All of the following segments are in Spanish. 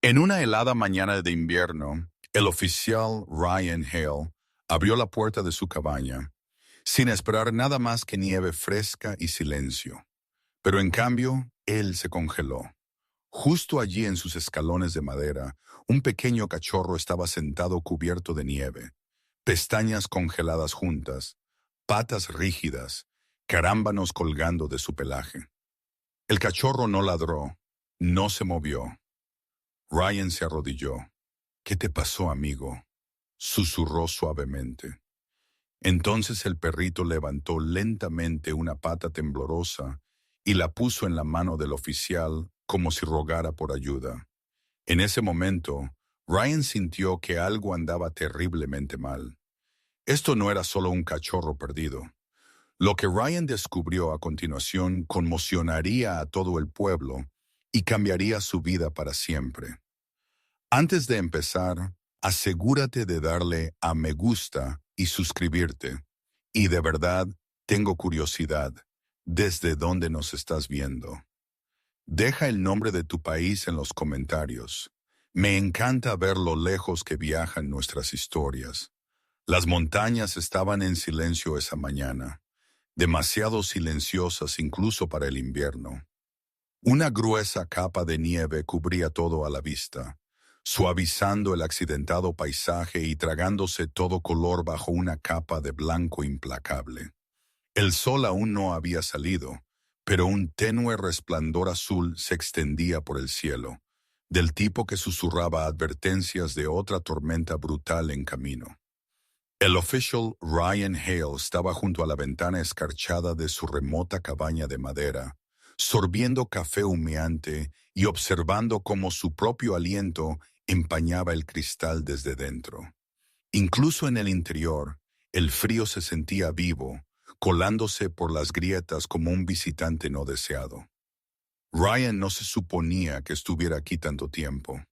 En una helada mañana de invierno, el oficial Ryan Hale abrió la puerta de su cabaña, sin esperar nada más que nieve fresca y silencio. Pero en cambio, él se congeló. Justo allí en sus escalones de madera, un pequeño cachorro estaba sentado cubierto de nieve, pestañas congeladas juntas, patas rígidas, carámbanos colgando de su pelaje. El cachorro no ladró, no se movió. Ryan se arrodilló. «¿Qué te pasó, amigo?», susurró suavemente. Entonces el perrito levantó lentamente una pata temblorosa y la puso en la mano del oficial como si rogara por ayuda. En ese momento, Ryan sintió que algo andaba terriblemente mal. Esto no era solo un cachorro perdido. Lo que Ryan descubrió a continuación conmocionaría a todo el pueblo y cambiaría su vida para siempre. Antes de empezar, asegúrate de darle a me gusta y suscribirte. Y de verdad, tengo curiosidad, ¿desde dónde nos estás viendo? Deja el nombre de tu país en los comentarios. Me encanta ver lo lejos que viajan nuestras historias. Las montañas estaban en silencio esa mañana, demasiado silenciosas incluso para el invierno. Una gruesa capa de nieve cubría todo a la vista, suavizando el accidentado paisaje y tragándose todo color bajo una capa de blanco implacable. El sol aún no había salido, pero un tenue resplandor azul se extendía por el cielo, del tipo que susurraba advertencias de otra tormenta brutal en camino. El oficial Ryan Hale estaba junto a la ventana escarchada de su remota cabaña de madera, sorbiendo café humeante y observando cómo su propio aliento empañaba el cristal desde dentro. Incluso en el interior, el frío se sentía vivo, colándose por las grietas como un visitante no deseado. Ryan no se suponía que estuviera aquí tanto tiempo.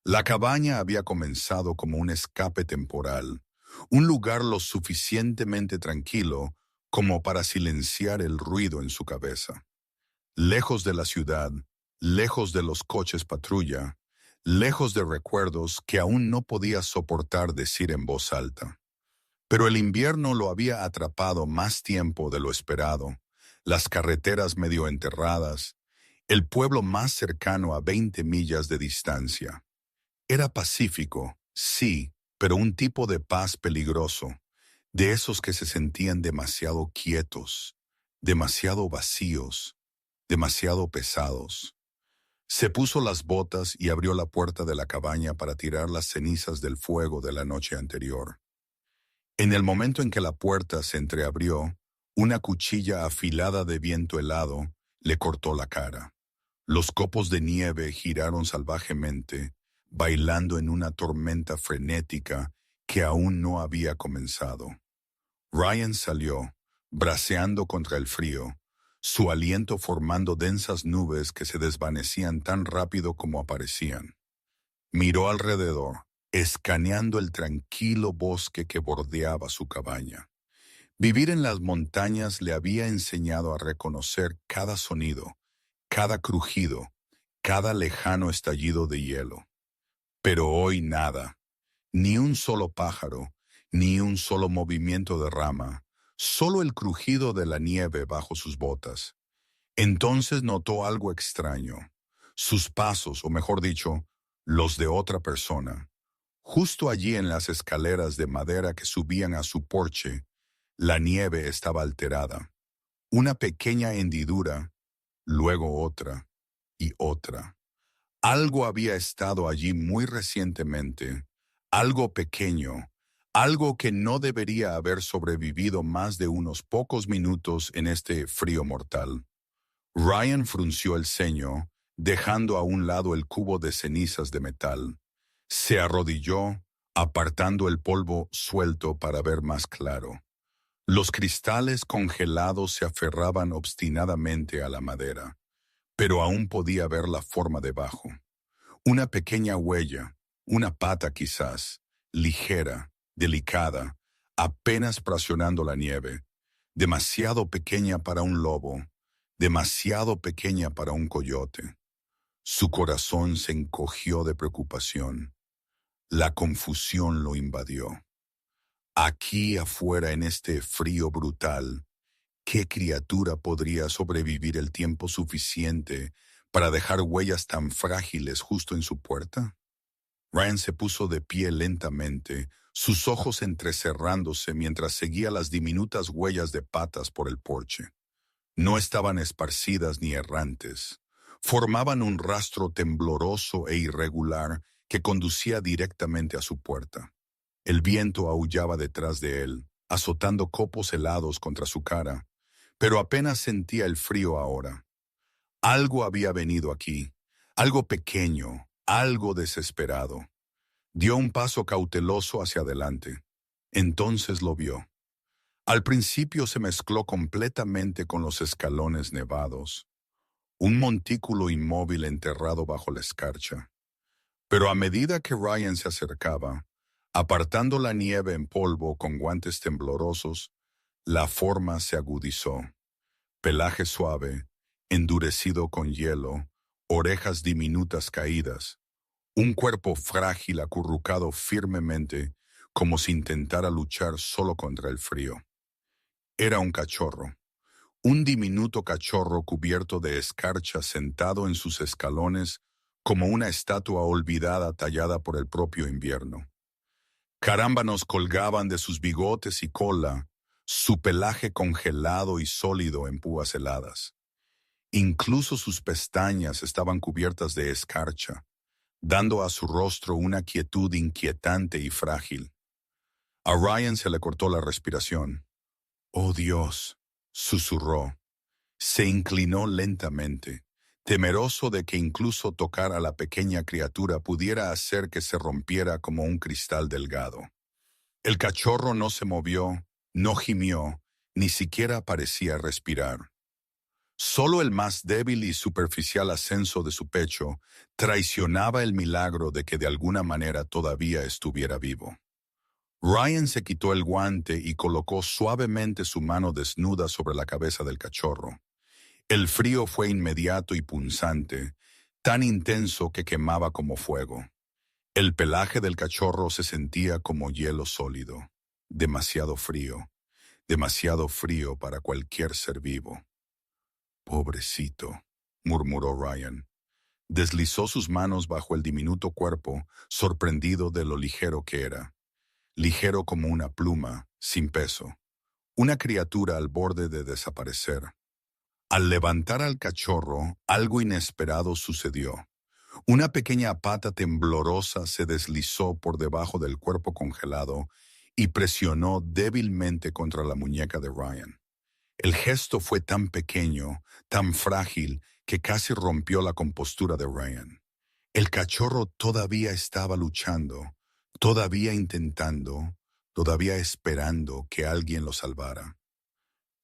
La cabaña había comenzado como un escape temporal, un lugar lo suficientemente tranquilo como para silenciar el ruido en su cabeza. Lejos de la ciudad, lejos de los coches patrulla, lejos de recuerdos que aún no podía soportar decir en voz alta. Pero el invierno lo había atrapado más tiempo de lo esperado, las carreteras medio enterradas, el pueblo más cercano a 20 millas de distancia. Era pacífico, sí, pero un tipo de paz peligroso, de esos que se sentían demasiado quietos, demasiado vacíos, demasiado pesados. Se puso las botas y abrió la puerta de la cabaña para tirar las cenizas del fuego de la noche anterior. En el momento en que la puerta se entreabrió, una cuchilla afilada de viento helado le cortó la cara. Los copos de nieve giraron salvajemente, bailando en una tormenta frenética que aún no había comenzado. Ryan salió, braceando contra el frío, su aliento formando densas nubes que se desvanecían tan rápido como aparecían. Miró alrededor, escaneando el tranquilo bosque que bordeaba su cabaña. Vivir en las montañas le había enseñado a reconocer cada sonido, cada crujido, cada lejano estallido de hielo. Pero hoy nada, ni un solo pájaro, ni un solo movimiento de rama, solo el crujido de la nieve bajo sus botas. Entonces notó algo extraño. Sus pasos, o mejor dicho, los de otra persona. Justo allí en las escaleras de madera que subían a su porche, la nieve estaba alterada. Una pequeña hendidura, luego otra y otra. Algo había estado allí muy recientemente, algo pequeño, algo que no debería haber sobrevivido más de unos pocos minutos en este frío mortal. Ryan frunció el ceño, dejando a un lado el cubo de cenizas de metal. Se arrodilló, apartando el polvo suelto para ver más claro. Los cristales congelados se aferraban obstinadamente a la madera, pero aún podía ver la forma debajo. Una pequeña huella, una pata quizás, ligera, delicada, apenas presionando la nieve, demasiado pequeña para un lobo, demasiado pequeña para un coyote. Su corazón se encogió de preocupación. La confusión lo invadió. Aquí afuera, en este frío brutal, ¿qué criatura podría sobrevivir el tiempo suficiente para dejar huellas tan frágiles justo en su puerta? Ryan se puso de pie lentamente, sus ojos entrecerrándose mientras seguía las diminutas huellas de patas por el porche. No estaban esparcidas ni errantes. Formaban un rastro tembloroso e irregular que conducía directamente a su puerta. El viento aullaba detrás de él, azotando copos helados contra su cara, pero apenas sentía el frío ahora. Algo había venido aquí, algo pequeño, algo desesperado. Dio un paso cauteloso hacia adelante. Entonces lo vio. Al principio se mezcló completamente con los escalones nevados, un montículo inmóvil enterrado bajo la escarcha. Pero a medida que Ryan se acercaba, apartando la nieve en polvo con guantes temblorosos, la forma se agudizó. Pelaje suave, endurecido con hielo, orejas diminutas caídas, un cuerpo frágil acurrucado firmemente como si intentara luchar solo contra el frío. Era un cachorro, un diminuto cachorro cubierto de escarcha sentado en sus escalones como una estatua olvidada tallada por el propio invierno. Carámbanos colgaban de sus bigotes y cola, su pelaje congelado y sólido en púas heladas. Incluso sus pestañas estaban cubiertas de escarcha, dando a su rostro una quietud inquietante y frágil. A Ryan se le cortó la respiración. «Oh Dios», susurró. Se inclinó lentamente, temeroso de que incluso tocar a la pequeña criatura pudiera hacer que se rompiera como un cristal delgado. El cachorro no se movió, no gimió, ni siquiera parecía respirar. Solo el más débil y superficial ascenso de su pecho traicionaba el milagro de que de alguna manera todavía estuviera vivo. Ryan se quitó el guante y colocó suavemente su mano desnuda sobre la cabeza del cachorro. El frío fue inmediato y punzante, tan intenso que quemaba como fuego. El pelaje del cachorro se sentía como hielo sólido, demasiado frío para cualquier ser vivo. «Pobrecito», murmuró Ryan. Deslizó sus manos bajo el diminuto cuerpo, sorprendido de lo ligero que era. Ligero como una pluma, sin peso. Una criatura al borde de desaparecer. Al levantar al cachorro, algo inesperado sucedió. Una pequeña pata temblorosa se deslizó por debajo del cuerpo congelado y presionó débilmente contra la muñeca de Ryan. El gesto fue tan pequeño, tan frágil, que casi rompió la compostura de Ryan. El cachorro todavía estaba luchando, todavía intentando, todavía esperando que alguien lo salvara.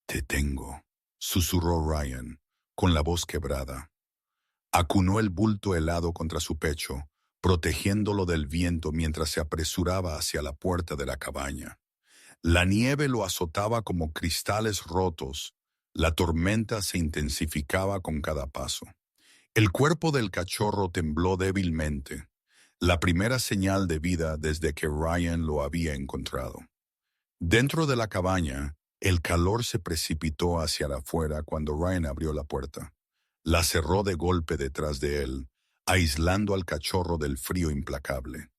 «Te tengo», susurró Ryan, con la voz quebrada. Acunó el bulto helado contra su pecho, protegiéndolo del viento mientras se apresuraba hacia la puerta de la cabaña. La nieve lo azotaba como cristales rotos. La tormenta se intensificaba con cada paso. El cuerpo del cachorro tembló débilmente, la primera señal de vida desde que Ryan lo había encontrado. Dentro de la cabaña, el calor se precipitó hacia afuera cuando Ryan abrió la puerta. La cerró de golpe detrás de él, aislando al cachorro del frío implacable.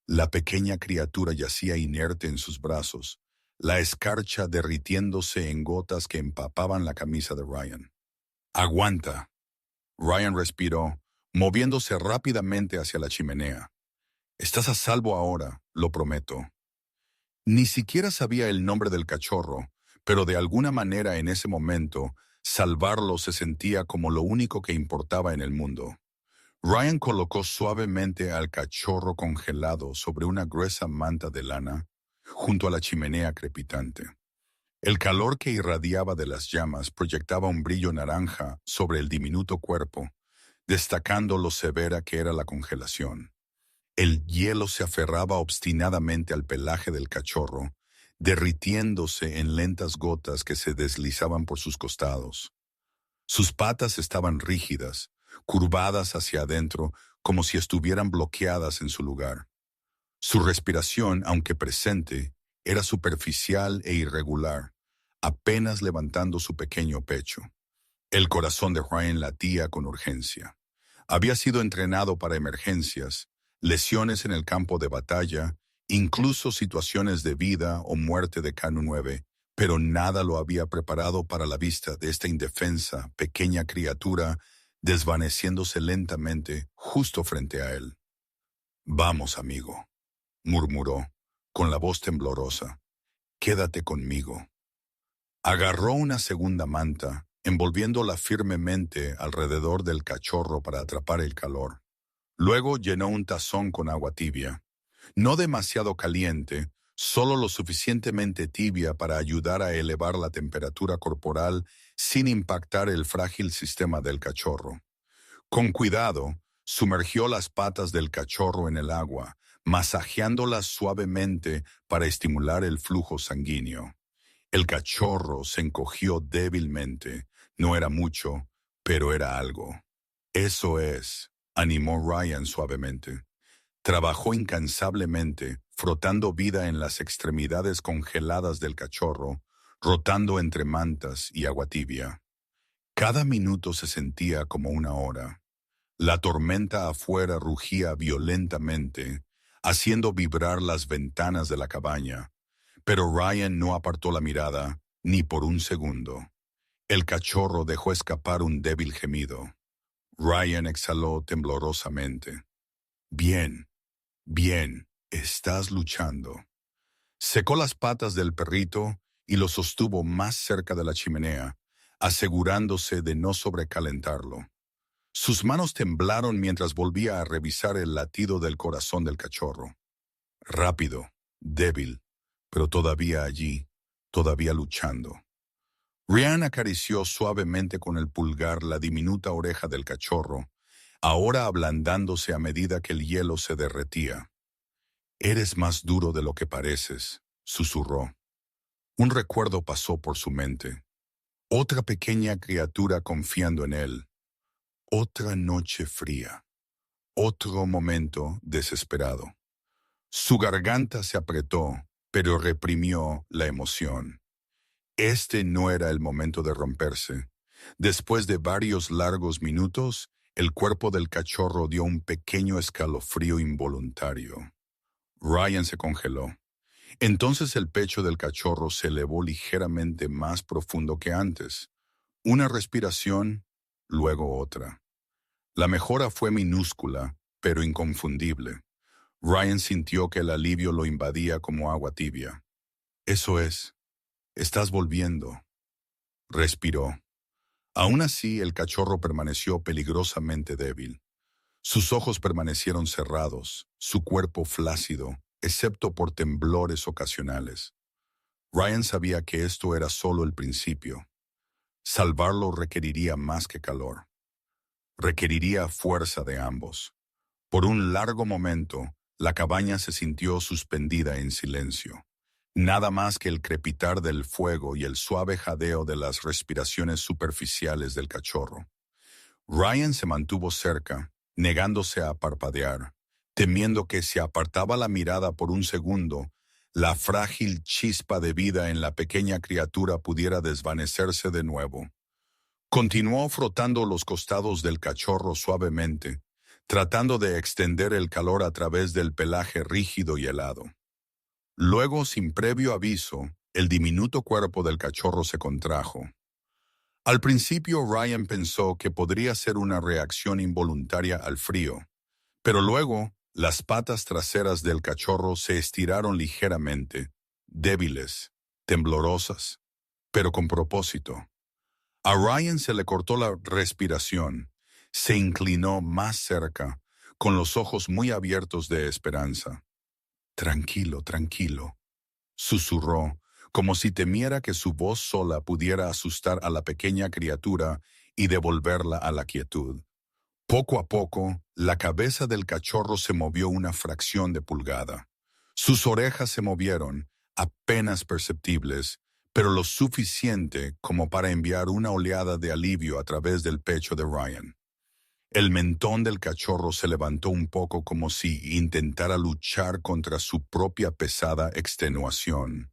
La pequeña criatura yacía inerte en sus brazos, la escarcha derritiéndose en gotas que empapaban la camisa de Ryan. «Aguanta». Ryan respiró, moviéndose rápidamente hacia la chimenea. «Estás a salvo ahora, lo prometo». Ni siquiera sabía el nombre del cachorro, pero de alguna manera en ese momento, salvarlo se sentía como lo único que importaba en el mundo. Ryan colocó suavemente al cachorro congelado sobre una gruesa manta de lana, junto a la chimenea crepitante. El calor que irradiaba de las llamas proyectaba un brillo naranja sobre el diminuto cuerpo, destacando lo severa que era la congelación. El hielo se aferraba obstinadamente al pelaje del cachorro, derritiéndose en lentas gotas que se deslizaban por sus costados. Sus patas estaban rígidas, curvadas hacia adentro como si estuvieran bloqueadas en su lugar. Su respiración, aunque presente, era superficial e irregular, apenas levantando su pequeño pecho. El corazón de Ryan latía con urgencia. Había sido entrenado para emergencias, lesiones en el campo de batalla, incluso situaciones de vida o muerte de K9, pero nada lo había preparado para la vista de esta indefensa, pequeña criatura desvaneciéndose lentamente justo frente a él. «Vamos, amigo», murmuró, con la voz temblorosa. «Quédate conmigo». Agarró una segunda manta, envolviéndola firmemente alrededor del cachorro para atrapar el calor. Luego llenó un tazón con agua tibia. No demasiado caliente, solo lo suficientemente tibia para ayudar a elevar la temperatura corporal sin impactar el frágil sistema del cachorro. Con cuidado, sumergió las patas del cachorro en el agua, masajeándolas suavemente para estimular el flujo sanguíneo. El cachorro se encogió débilmente. No era mucho, pero era algo. «Eso es», animó Ryan suavemente. Trabajó incansablemente, frotando vida en las extremidades congeladas del cachorro, rotando entre mantas y agua tibia. Cada minuto se sentía como una hora. La tormenta afuera rugía violentamente, haciendo vibrar las ventanas de la cabaña, pero Ryan no apartó la mirada ni por un segundo. El cachorro dejó escapar un débil gemido. Ryan exhaló temblorosamente. «Bien, bien, estás luchando». Secó las patas del perrito y lo sostuvo más cerca de la chimenea, asegurándose de no sobrecalentarlo. Sus manos temblaron mientras volvía a revisar el latido del corazón del cachorro. Rápido, débil, pero todavía allí, todavía luchando. Ryan acarició suavemente con el pulgar la diminuta oreja del cachorro, ahora ablandándose a medida que el hielo se derretía. «Eres más duro de lo que pareces», susurró. Un recuerdo pasó por su mente. Otra pequeña criatura confiando en él. Otra noche fría. Otro momento desesperado. Su garganta se apretó, pero reprimió la emoción. Este no era el momento de romperse. Después de varios largos minutos, el cuerpo del cachorro dio un pequeño escalofrío involuntario. Ryan se congeló. Entonces el pecho del cachorro se elevó ligeramente más profundo que antes. Una respiración, luego otra. La mejora fue minúscula, pero inconfundible. Ryan sintió que el alivio lo invadía como agua tibia. «Eso es. Estás volviendo». Respiró. Aún así, el cachorro permaneció peligrosamente débil. Sus ojos permanecieron cerrados, su cuerpo flácido, excepto por temblores ocasionales. Ryan sabía que esto era solo el principio. Salvarlo requeriría más que calor. Requeriría fuerza de ambos. Por un largo momento, la cabaña se sintió suspendida en silencio. Nada más que el crepitar del fuego y el suave jadeo de las respiraciones superficiales del cachorro. Ryan se mantuvo cerca, negándose a parpadear, temiendo que si apartaba la mirada por un segundo, la frágil chispa de vida en la pequeña criatura pudiera desvanecerse de nuevo. Continuó frotando los costados del cachorro suavemente, tratando de extender el calor a través del pelaje rígido y helado. Luego, sin previo aviso, el diminuto cuerpo del cachorro se contrajo. Al principio Ryan pensó que podría ser una reacción involuntaria al frío, pero luego las patas traseras del cachorro se estiraron ligeramente, débiles, temblorosas, pero con propósito. A Ryan se le cortó la respiración, se inclinó más cerca, con los ojos muy abiertos de esperanza. «Tranquilo, tranquilo», susurró, como si temiera que su voz sola pudiera asustar a la pequeña criatura y devolverla a la quietud. Poco a poco, la cabeza del cachorro se movió una fracción de pulgada. Sus orejas se movieron, apenas perceptibles, pero lo suficiente como para enviar una oleada de alivio a través del pecho de Ryan. El mentón del cachorro se levantó un poco como si intentara luchar contra su propia pesada extenuación.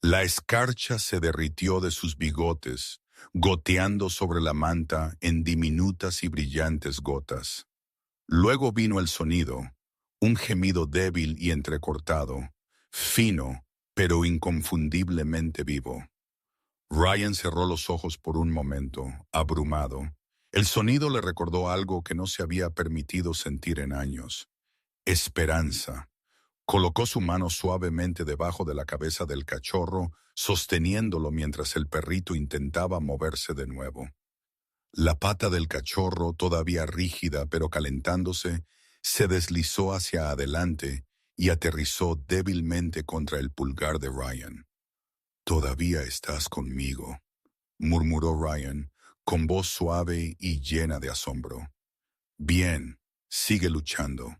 La escarcha se derritió de sus bigotes, goteando sobre la manta en diminutas y brillantes gotas. Luego vino el sonido, un gemido débil y entrecortado, fino, pero inconfundiblemente vivo. Ryan cerró los ojos por un momento, abrumado. El sonido le recordó algo que no se había permitido sentir en años: esperanza. Colocó su mano suavemente debajo de la cabeza del cachorro, sosteniéndolo mientras el perrito intentaba moverse de nuevo. La pata del cachorro, todavía rígida pero calentándose, se deslizó hacia adelante y aterrizó débilmente contra el pulgar de Ryan. «Todavía estás conmigo», murmuró Ryan, con voz suave y llena de asombro. «Bien, sigue luchando».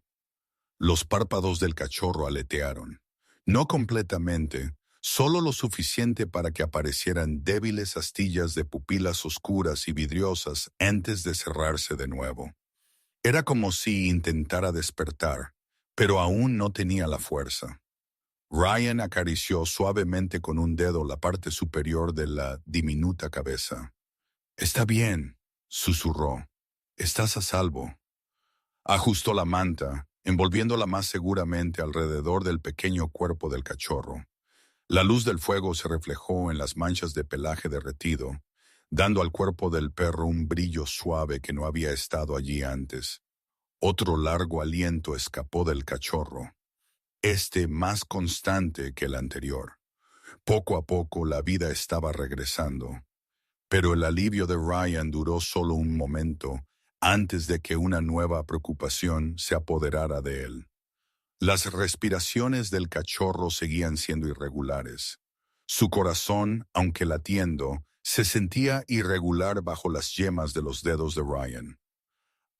Los párpados del cachorro aletearon. No completamente, solo lo suficiente para que aparecieran débiles astillas de pupilas oscuras y vidriosas antes de cerrarse de nuevo. Era como si intentara despertar, pero aún no tenía la fuerza. Ryan acarició suavemente con un dedo la parte superior de la diminuta cabeza. «Está bien», susurró. «Estás a salvo». Ajustó la manta, envolviéndola más seguramente alrededor del pequeño cuerpo del cachorro. La luz del fuego se reflejó en las manchas de pelaje derretido, dando al cuerpo del perro un brillo suave que no había estado allí antes. Otro largo aliento escapó del cachorro, más constante que el anterior. Poco a poco la vida estaba regresando, pero el alivio de Ryan duró solo un momento antes de que una nueva preocupación se apoderara de él. Las respiraciones del cachorro seguían siendo irregulares. Su corazón, aunque latiendo, se sentía irregular bajo las yemas de los dedos de Ryan.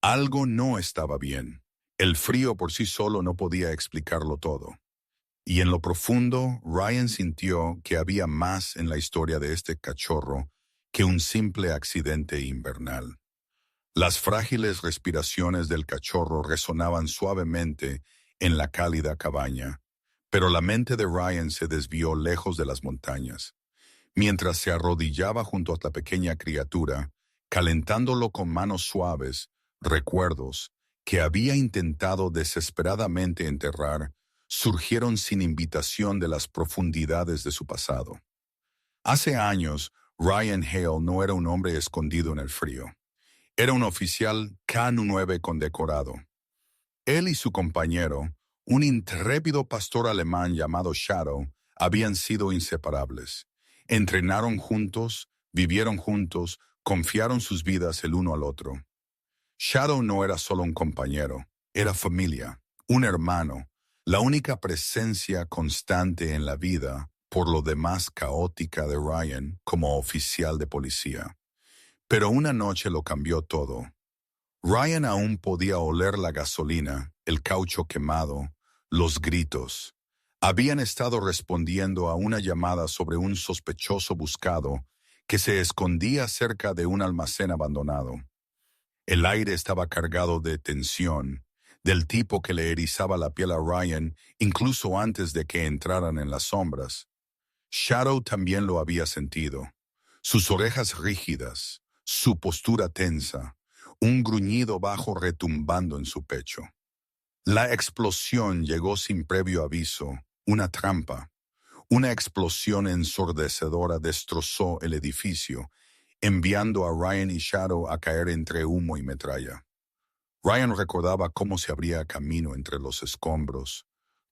Algo no estaba bien. El frío por sí solo no podía explicarlo todo. Y en lo profundo, Ryan sintió que había más en la historia de este cachorro que un simple accidente invernal. Las frágiles respiraciones del cachorro resonaban suavemente en la cálida cabaña, pero la mente de Ryan se desvió lejos de las montañas. Mientras se arrodillaba junto a la pequeña criatura, calentándolo con manos suaves, recuerdos que había intentado desesperadamente enterrar surgieron sin invitación de las profundidades de su pasado. Hace años, Ryan Hale no era un hombre escondido en el frío. Era un oficial K-9 condecorado. Él y su compañero, un intrépido pastor alemán llamado Shadow, habían sido inseparables. Entrenaron juntos, vivieron juntos, confiaron sus vidas el uno al otro. Shadow no era solo un compañero, era familia, un hermano, la única presencia constante en la vida, por lo demás caótica, de Ryan como oficial de policía. Pero una noche lo cambió todo. Ryan aún podía oler la gasolina, el caucho quemado, los gritos. Habían estado respondiendo a una llamada sobre un sospechoso buscado que se escondía cerca de un almacén abandonado. El aire estaba cargado de tensión, del tipo que le erizaba la piel a Ryan incluso antes de que entraran en las sombras. Shadow también lo había sentido. Sus orejas rígidas, su postura tensa, un gruñido bajo retumbando en su pecho. La explosión llegó sin previo aviso, una trampa. Una explosión ensordecedora destrozó el edificio, enviando a Ryan y Shadow a caer entre humo y metralla. Ryan recordaba cómo se abría camino entre los escombros,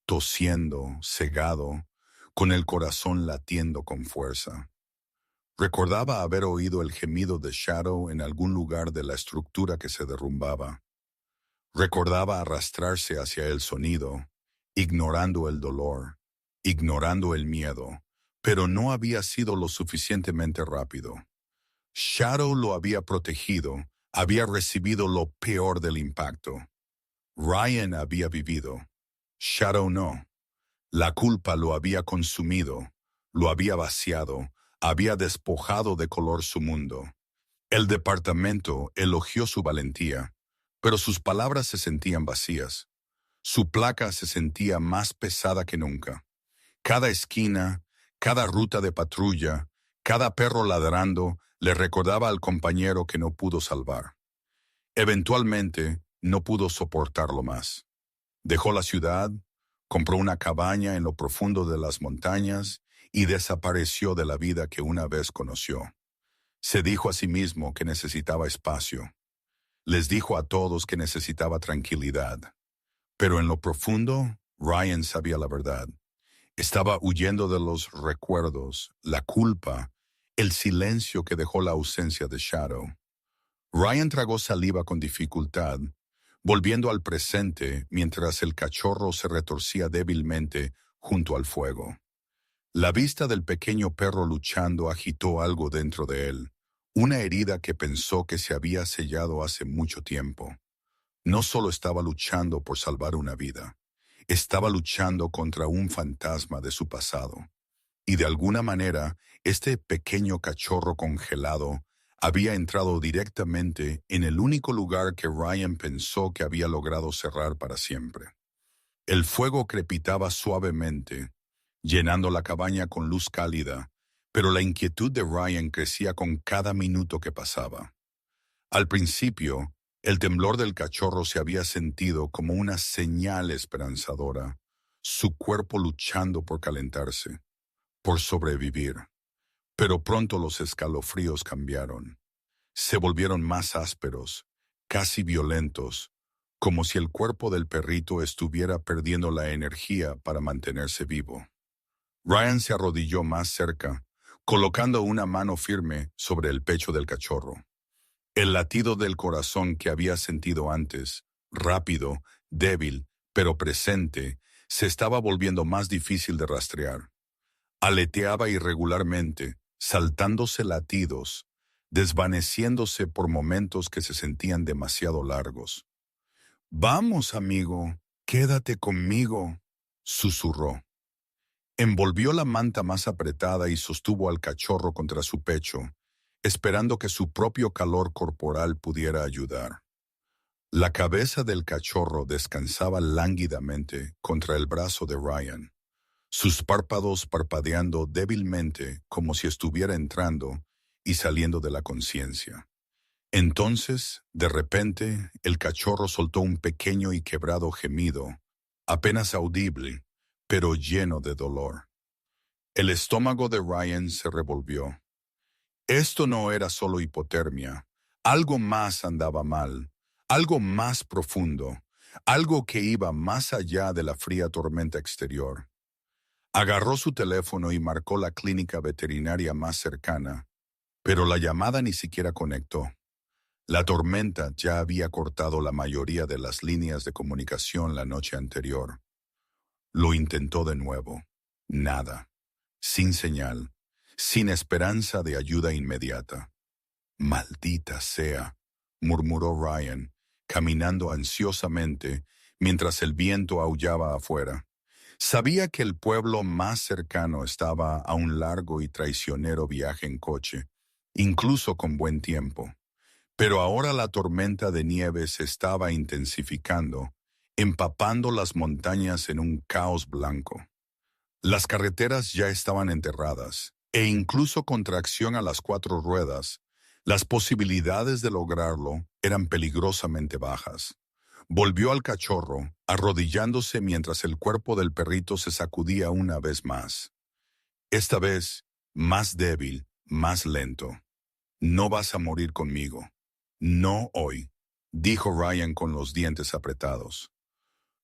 tosiendo, cegado, con el corazón latiendo con fuerza. Recordaba haber oído el gemido de Shadow en algún lugar de la estructura que se derrumbaba. Recordaba arrastrarse hacia el sonido, ignorando el dolor, ignorando el miedo, pero no había sido lo suficientemente rápido. Shadow lo había protegido, había recibido lo peor del impacto. Ryan había vivido. Shadow no. La culpa lo había consumido, lo había vaciado, había despojado de color su mundo. El departamento elogió su valentía. pero sus palabras se sentían vacías. Su placa se sentía más pesada que nunca. Cada esquina, cada ruta de patrulla, cada perro ladrando le recordaba al compañero que no pudo salvar. Eventualmente, no pudo soportarlo más. Dejó la ciudad, compró una cabaña en lo profundo de las montañas y desapareció de la vida que una vez conoció. Se dijo a sí mismo que necesitaba espacio. Les dijo a todos que necesitaba tranquilidad. Pero en lo profundo, Ryan sabía la verdad. Estaba huyendo de los recuerdos, la culpa, el silencio que dejó la ausencia de Shadow. Ryan tragó saliva con dificultad, volviendo al presente mientras el cachorro se retorcía débilmente junto al fuego. La vista del pequeño perro luchando agitó algo dentro de él, una herida que pensó que se había sellado hace mucho tiempo. No solo estaba luchando por salvar una vida, estaba luchando contra un fantasma de su pasado. Y de alguna manera, este pequeño cachorro congelado había entrado directamente en el único lugar que Ryan pensó que había logrado cerrar para siempre. El fuego crepitaba suavemente, llenando la cabaña con luz cálida, pero la inquietud de Ryan crecía con cada minuto que pasaba. Al principio, el temblor del cachorro se había sentido como una señal esperanzadora, su cuerpo luchando por calentarse, por sobrevivir. Pero pronto los escalofríos cambiaron. Se volvieron más ásperos, casi violentos, como si el cuerpo del perrito estuviera perdiendo la energía para mantenerse vivo. Ryan se arrodilló más cerca, colocando una mano firme sobre el pecho del cachorro. El latido del corazón que había sentido antes, rápido, débil, pero presente, se estaba volviendo más difícil de rastrear. Aleteaba irregularmente, saltándose latidos, desvaneciéndose por momentos que se sentían demasiado largos. «Vamos, amigo, quédate conmigo», susurró. Envolvió la manta más apretada y sostuvo al cachorro contra su pecho, esperando que su propio calor corporal pudiera ayudar. La cabeza del cachorro descansaba lánguidamente contra el brazo de Ryan, sus párpados parpadeando débilmente como si estuviera entrando y saliendo de la conciencia. Entonces, de repente, el cachorro soltó un pequeño y quebrado gemido, apenas audible, pero lleno de dolor. El estómago de Ryan se revolvió. Esto no era solo hipotermia. Algo más andaba mal, algo más profundo, algo que iba más allá de la fría tormenta exterior. Agarró su teléfono y marcó la clínica veterinaria más cercana, pero la llamada ni siquiera conectó. La tormenta ya había cortado la mayoría de las líneas de comunicación la noche anterior. Lo intentó de nuevo. Nada. Sin señal. Sin esperanza de ayuda inmediata. «Maldita sea», murmuró Ryan, caminando ansiosamente mientras el viento aullaba afuera. Sabía que el pueblo más cercano estaba a un largo y traicionero viaje en coche, incluso con buen tiempo. Pero ahora la tormenta de nieve se estaba intensificando, empapando las montañas en un caos blanco. Las carreteras ya estaban enterradas, e incluso con tracción a las 4 ruedas, las posibilidades de lograrlo eran peligrosamente bajas. Volvió al cachorro, arrodillándose mientras el cuerpo del perrito se sacudía una vez más. Esta vez, más débil, más lento. «No vas a morir conmigo. No hoy», dijo Ryan con los dientes apretados.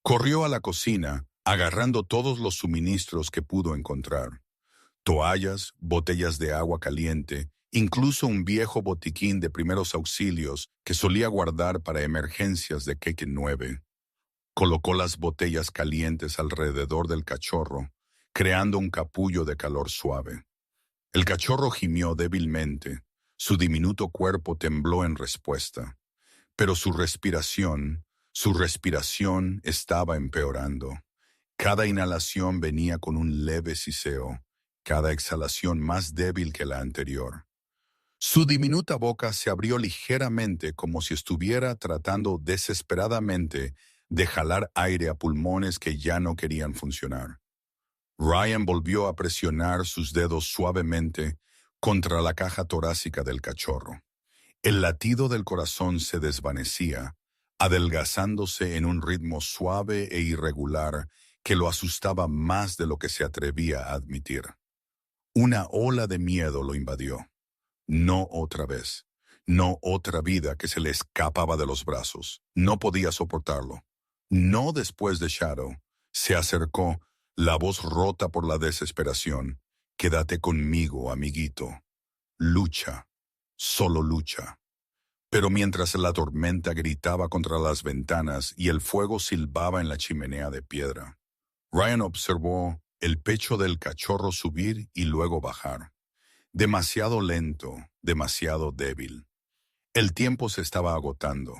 Corrió a la cocina, agarrando todos los suministros que pudo encontrar. Toallas, botellas de agua caliente, incluso un viejo botiquín de primeros auxilios que solía guardar para emergencias de Quake 9. Colocó las botellas calientes alrededor del cachorro, creando un capullo de calor suave. El cachorro gimió débilmente, su diminuto cuerpo tembló en respuesta, pero su respiración estaba empeorando. Cada inhalación venía con un leve siseo, cada exhalación más débil que la anterior. Su diminuta boca se abrió ligeramente como si estuviera tratando desesperadamente de jalar aire a pulmones que ya no querían funcionar. Ryan volvió a presionar sus dedos suavemente contra la caja torácica del cachorro. El latido del corazón se desvanecía, adelgazándose en un ritmo suave e irregular que lo asustaba más de lo que se atrevía a admitir. Una ola de miedo lo invadió. No otra vez. No otra vida que se le escapaba de los brazos. No podía soportarlo. No después de Shadow. Se acercó, la voz rota por la desesperación. Quédate conmigo, amiguito. Lucha. Solo lucha. Pero mientras la tormenta gritaba contra las ventanas y el fuego silbaba en la chimenea de piedra, Ryan observó el pecho del cachorro subir y luego bajar. Demasiado lento, demasiado débil. El tiempo se estaba agotando.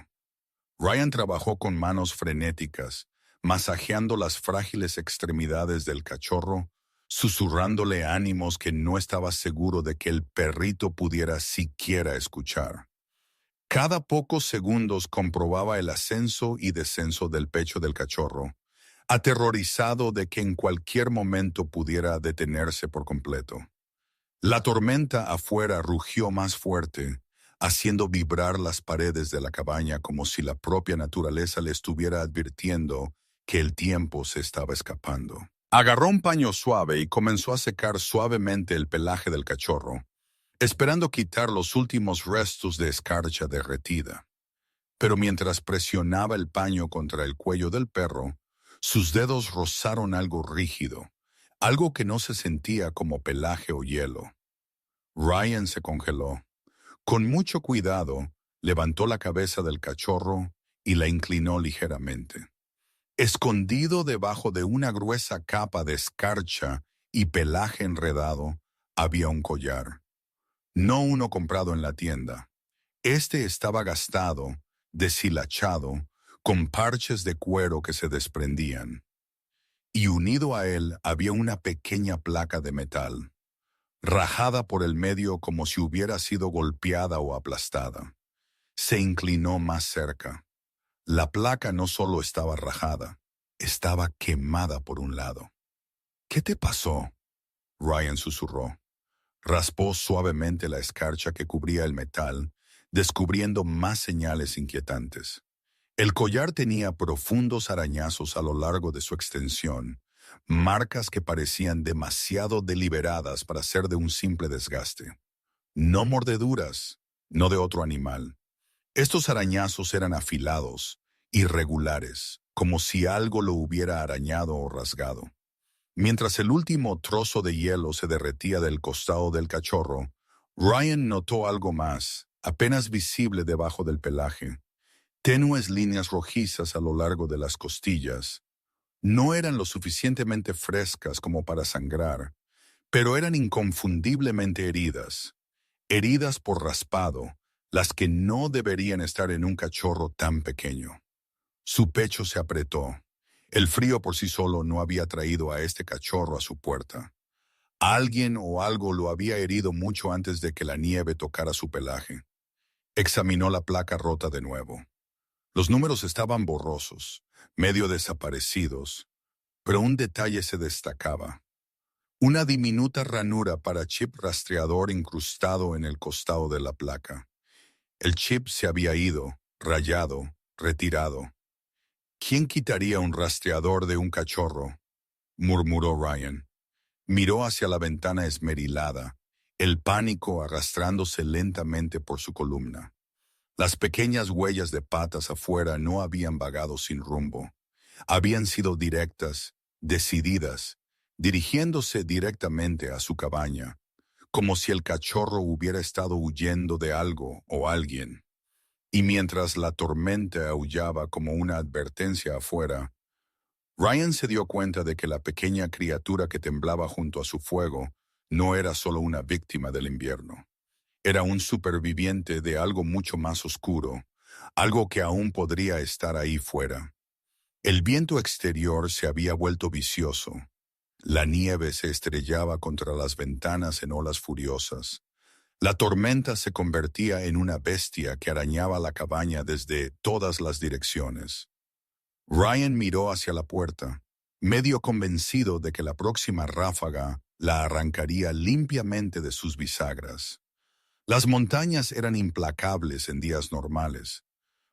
Ryan trabajó con manos frenéticas, masajeando las frágiles extremidades del cachorro, susurrándole ánimos que no estaba seguro de que el perrito pudiera siquiera escuchar. Cada pocos segundos comprobaba el ascenso y descenso del pecho del cachorro, aterrorizado de que en cualquier momento pudiera detenerse por completo. La tormenta afuera rugió más fuerte, haciendo vibrar las paredes de la cabaña como si la propia naturaleza le estuviera advirtiendo que el tiempo se estaba escapando. Agarró un paño suave y comenzó a secar suavemente el pelaje del cachorro, esperando quitar los últimos restos de escarcha derretida. Pero mientras presionaba el paño contra el cuello del perro, sus dedos rozaron algo rígido, algo que no se sentía como pelaje o hielo. Ryan se congeló. Con mucho cuidado, levantó la cabeza del cachorro y la inclinó ligeramente. Escondido debajo de una gruesa capa de escarcha y pelaje enredado, había un collar. No uno comprado en la tienda. Este estaba gastado, deshilachado, con parches de cuero que se desprendían. Y unido a él había una pequeña placa de metal, rajada por el medio como si hubiera sido golpeada o aplastada. Se inclinó más cerca. La placa no solo estaba rajada, estaba quemada por un lado. ¿Qué te pasó?, Ryan susurró. Raspó suavemente la escarcha que cubría el metal, descubriendo más señales inquietantes. El collar tenía profundos arañazos a lo largo de su extensión, marcas que parecían demasiado deliberadas para ser de un simple desgaste. No mordeduras, no de otro animal. Estos arañazos eran afilados, irregulares, como si algo lo hubiera arañado o rasgado. Mientras el último trozo de hielo se derretía del costado del cachorro, Ryan notó algo más, apenas visible debajo del pelaje. Tenues líneas rojizas a lo largo de las costillas. No eran lo suficientemente frescas como para sangrar, pero eran inconfundiblemente heridas. Heridas por raspado, las que no deberían estar en un cachorro tan pequeño. Su pecho se apretó. El frío por sí solo no había traído a este cachorro a su puerta. Alguien o algo lo había herido mucho antes de que la nieve tocara su pelaje. Examinó la placa rota de nuevo. Los números estaban borrosos, medio desaparecidos, pero un detalle se destacaba. Una diminuta ranura para chip rastreador incrustado en el costado de la placa. El chip se había ido, rayado, retirado. ¿Quién quitaría un rastreador de un cachorro?, murmuró Ryan. Miró hacia la ventana esmerilada, el pánico arrastrándose lentamente por su columna. Las pequeñas huellas de patas afuera no habían vagado sin rumbo. Habían sido directas, decididas, dirigiéndose directamente a su cabaña, como si el cachorro hubiera estado huyendo de algo o alguien. Y mientras la tormenta aullaba como una advertencia afuera, Ryan se dio cuenta de que la pequeña criatura que temblaba junto a su fuego no era solo una víctima del invierno. Era un superviviente de algo mucho más oscuro, algo que aún podría estar ahí fuera. El viento exterior se había vuelto vicioso. La nieve se estrellaba contra las ventanas en olas furiosas. La tormenta se convertía en una bestia que arañaba la cabaña desde todas las direcciones. Ryan miró hacia la puerta, medio convencido de que la próxima ráfaga la arrancaría limpiamente de sus bisagras. Las montañas eran implacables en días normales,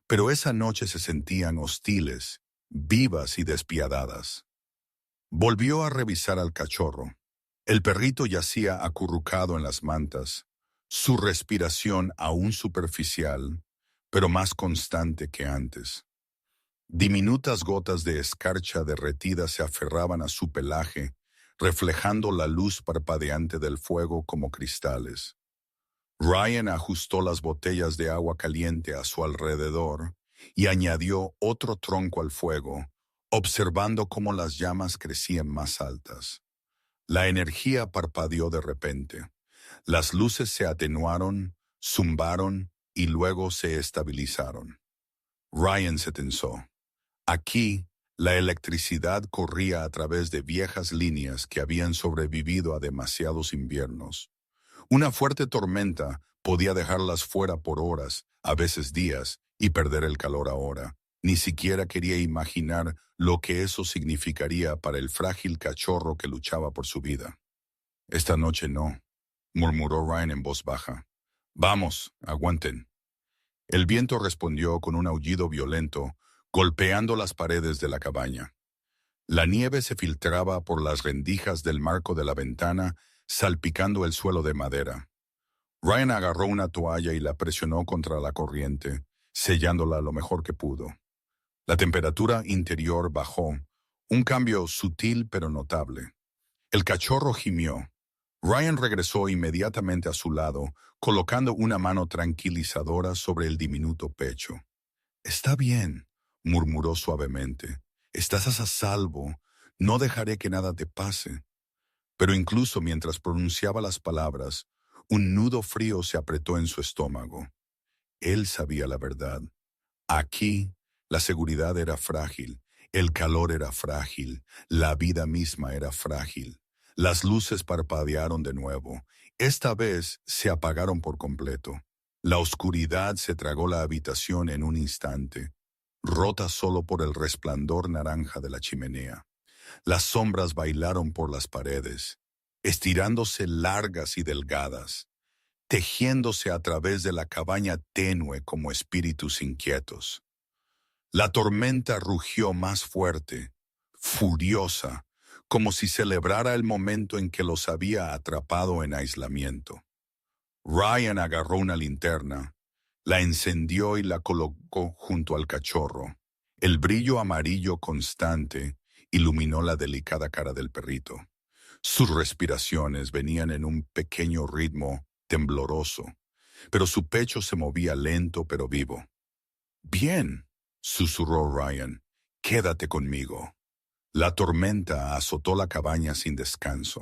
pero esa noche se sentían hostiles, vivas y despiadadas. Volvió a revisar al cachorro. El perrito yacía acurrucado en las mantas, su respiración aún superficial, pero más constante que antes. Diminutas gotas de escarcha derretida se aferraban a su pelaje, reflejando la luz parpadeante del fuego como cristales. Ryan ajustó las botellas de agua caliente a su alrededor y añadió otro tronco al fuego, observando cómo las llamas crecían más altas. La energía parpadeó de repente. Las luces se atenuaron, zumbaron y luego se estabilizaron. Ryan se tensó. Aquí, la electricidad corría a través de viejas líneas que habían sobrevivido a demasiados inviernos. Una fuerte tormenta podía dejarlas fuera por horas, a veces días, y perder el calor ahora. Ni siquiera quería imaginar lo que eso significaría para el frágil cachorro que luchaba por su vida. Esta noche no, murmuró Ryan en voz baja. Vamos, aguanten. El viento respondió con un aullido violento, golpeando las paredes de la cabaña. La nieve se filtraba por las rendijas del marco de la ventana, salpicando el suelo de madera. Ryan agarró una toalla y la presionó contra la corriente, sellándola lo mejor que pudo. La temperatura interior bajó, un cambio sutil pero notable. El cachorro gimió. Ryan regresó inmediatamente a su lado, colocando una mano tranquilizadora sobre el diminuto pecho. «Está bien», murmuró suavemente. «Estás a salvo. No dejaré que nada te pase». Pero incluso mientras pronunciaba las palabras, un nudo frío se apretó en su estómago. Él sabía la verdad. Aquí, la seguridad era frágil, el calor era frágil, la vida misma era frágil. Las luces parpadearon de nuevo. Esta vez se apagaron por completo. La oscuridad se tragó la habitación en un instante, rota solo por el resplandor naranja de la chimenea. Las sombras bailaron por las paredes, estirándose largas y delgadas, tejiéndose a través de la cabaña tenue como espíritus inquietos. La tormenta rugió más fuerte, furiosa, como si celebrara el momento en que los había atrapado en aislamiento. Ryan agarró una linterna, la encendió y la colocó junto al cachorro. El brillo amarillo constante iluminó la delicada cara del perrito. Sus respiraciones venían en un pequeño ritmo tembloroso, pero su pecho se movía lento pero vivo. «Bien», susurró Ryan, «quédate conmigo». La tormenta azotó la cabaña sin descanso.